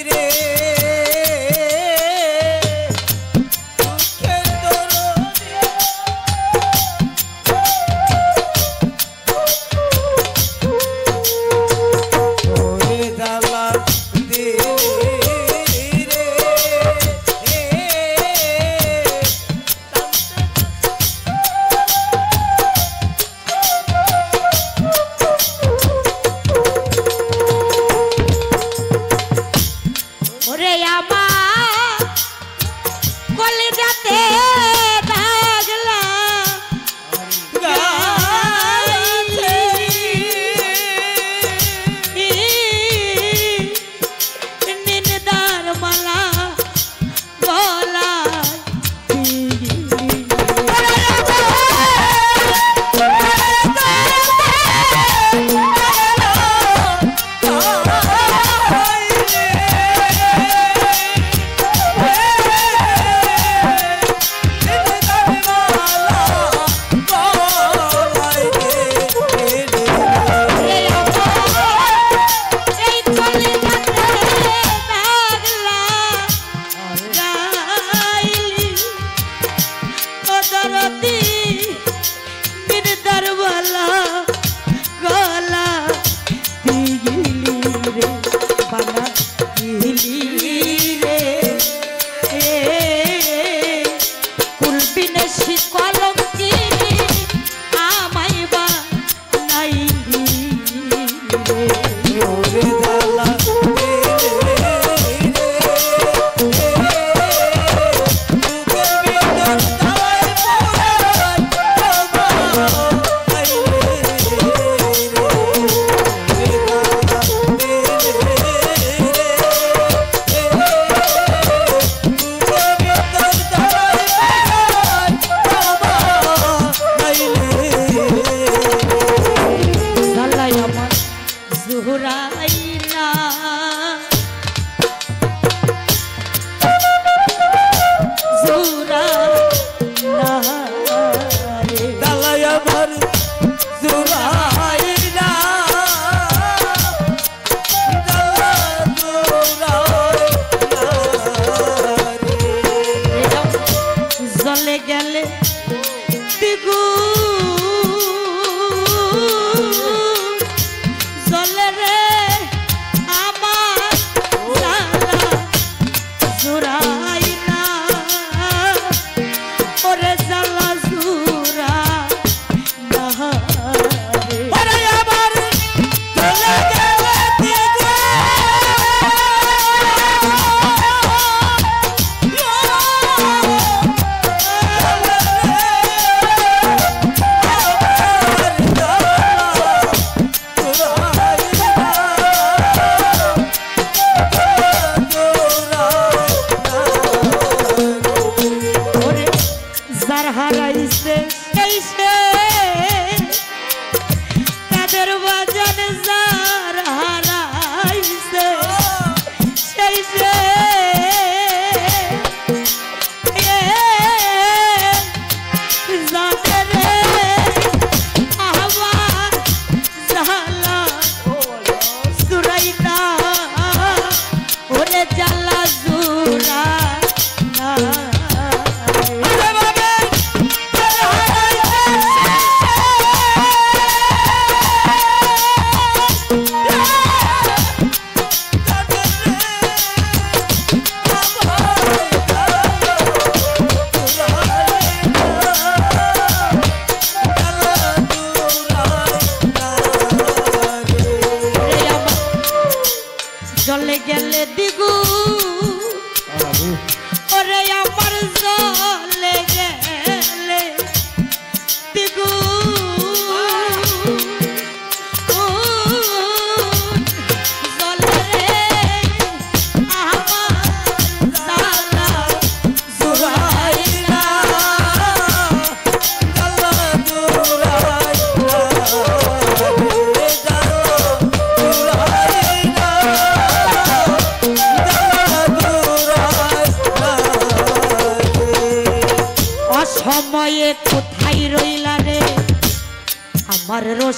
রে দুঃখের দরদে, তোরে জ্বালা দিলি রে ওরে আমার কলিজাতে দাগলা গাইছে, নিন্দার মালা গলায়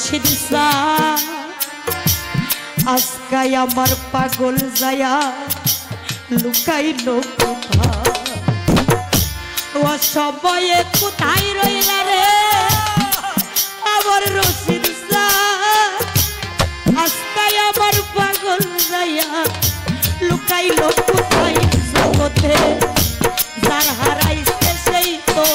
রশিদ শাহ আজকাই আমার পাগল যায়া লুকাইল কোথায় ও সময়ে কোথায় রইলা রে আমার রশিদ শাহ আজকাই আমার পাগল যায়া লুকাইল কোথায় জগতে যার হারাইছে সেই তো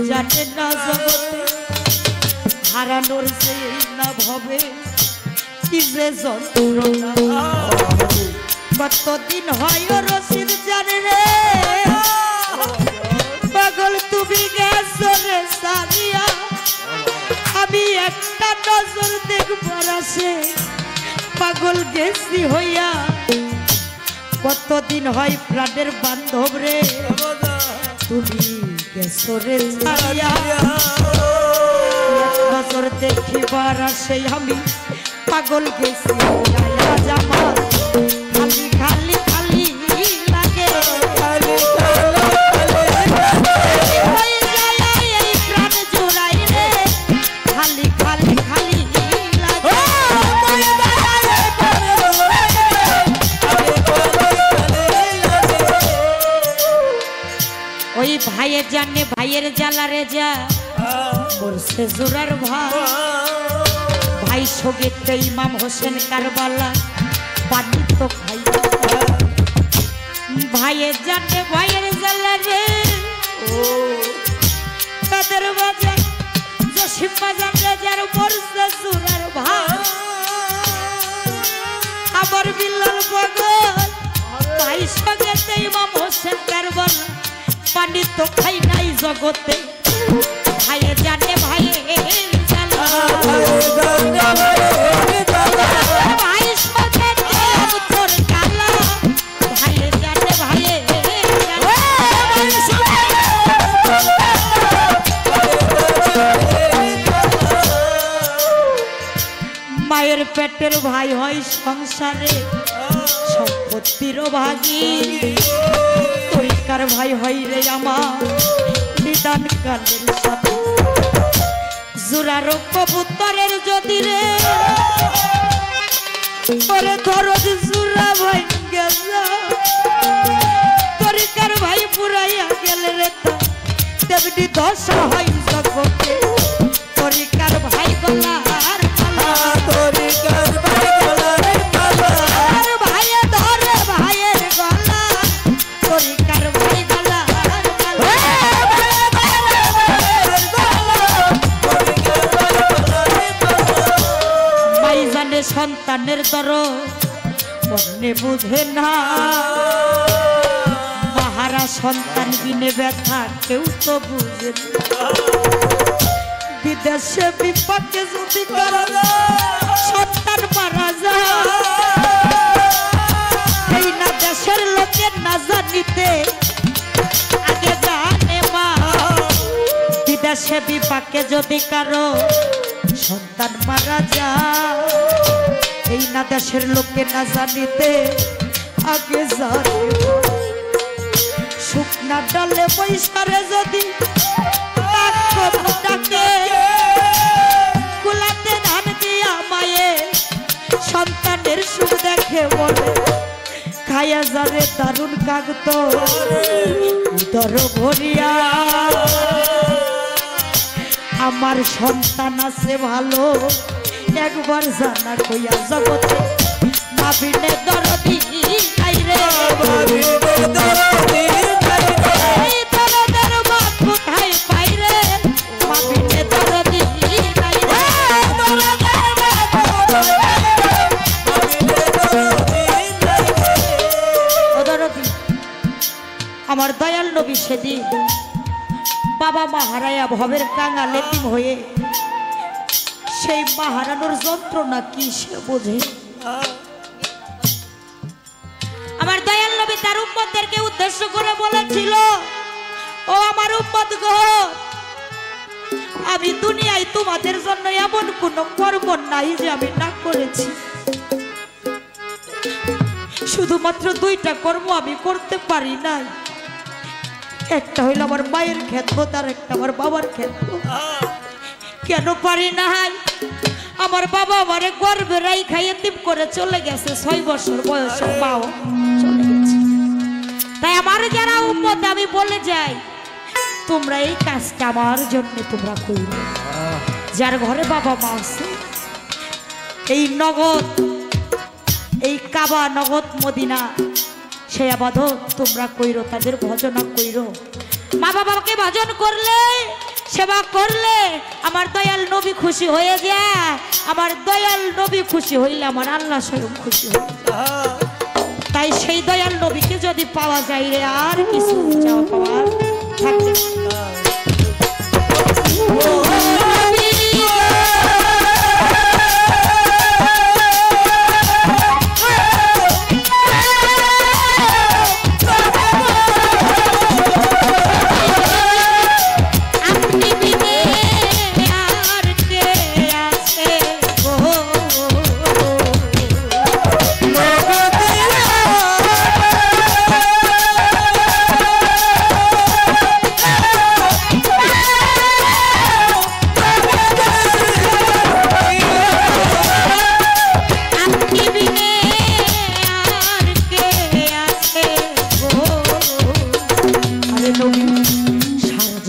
জানে না জগতে হারানোর যে না ভবে কি যে যন্ত্রণা কতদিন হয় রশিদ জানে রে পাগল তুমি গেছো রে সারিয়া আমি একটা নজর দেখবার আসে পাগল গেছি হইয়া কতদিন হয় প্রাণের বান্ধব রে তুমি গেছো রে সারিয়া নজর দেখিবার আসে আমি পাগল গেছি জামা খালি খালি খালি লাগে এই প্রাণ জোড়াই রে খালি খালি খালি লাগে ওই ভাইয়ের জানে ভাইয়ের জ্বালারে যা মরছে জোরার ভাই ভাই সঙ্গে ইমাম হোসেন কারবালা পানি তো খাই ভাইয়ের জানে ভাইয়ের জ্বালারে তাদের বাজার জসিম বাজার যার মরছে জোরার ভাই আমার বিল্লাল পাগল ভাই সঙ্গে ইমাম হোসেন কারবালা পানি তো খাই নাই জগতে ভাইয়ে জানে ভাইয়ে ভাই সঙ্গে তোর কালা ভাইয়ে জানে ভাইয়ে মায়ের পেটের ভাই হয় সংসারে সম্পত্তিরও ভাগী তরিকার ভাই হয় রে আমার নিদান কালের সাথে জোরারো কবুতরের যদি রে ওরে ধরো জোরা ভাই গেল তরিকার ভাই পুরাইয়া গেলে রে তেমনি দশা হয় জগতে তরিকার ভাই গলার তরিকার ভাই গলার ভাইয়ে ধরে ভাইয়ের গলা তরিকার ভাই গলা ভাই জানে সন্তানের দর মনে বুঝে না মাহারা সন্তান বিনে ব্যথা কেউ তো বুঝে না বিদেশে বিপক্ষে যদি সন্তান মারা যায় এই না দেশের লোকের না জানিতে আগে জানে মা বিদেশে বিপাকে যদি কারো সন্তান মারা যায় এই না দেশের লোকের না জানিতে আগে জানে শুকনা ডালে বৈশারে যদি কুলাতে ধান দিয়া মায়ে সন্তানের সুখ দেখে বলে খায়া যাবে দারুণ কাগত উদর ভরিয়া আমার সন্তান আছে ভালো একবার জানা কইয়া জগতে মাবিনে দরদি নাই রে কোথায় পাই রে মাবিনে দরদি নাই আমার দয়াল নবী সেদিন বাবা মা হারায়া ভবের কাঙা লেতিম হয়ে সেই মা হারানোর যন্ত্রণা কি সে বোঝে আমার দয়াল নবী তার উম্মতদেরকে উদ্দেশ্য করে বলেছিল ও ও আমার উম্মত গো, আমি দুনিয়ায় তোমাদের জন্য এমন কোন কর্ম নাই যে আমি না করেছি। শুধুমাত্র দুইটা কর্ম আমি করতে পারি নাই, একটা হইল আমার মায়ের খেদমত আর একটা আমার বাবার খেদমত। কেন পারি নাই? আমার বাবা আমারে গর্বে রাইখা এতিম করে চলে গেছে, 6 বছর বয়সে মাও চলে গেছে। তাই আমার যারা উম্মত আমি বলে যাই, তোমরা এই কাজটা আমার জন্য তোমরা কইরো। যার ঘরে বাবা মা আছে, এই নগদ, এই কাবা নগদ মদিনা, সে আবাদত তোমরা কইরো, তাদের ভজনা কইরো। মা বাবাকে ভজন করলে, সেবা করলে আমার দয়াল নবী খুশি হয়ে যায়। আমার দয়াল নবী খুশি হইলে আমার আল্লাহ স্বয়ং খুশি হয়ে যায়। তাই সেই দয়াল নবীকে যদি পাওয়া যায় রে, আর কিছু চাওয়া পাওয়ার থাকবে না।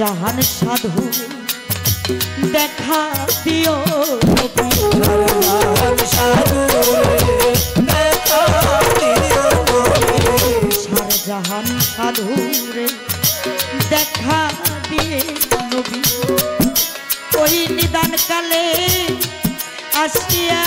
জাহান সাধু দেখা দিও, জাহান সাধু রে দেখা দিয়ে নবী, ওই নিদান কালে আসিয়া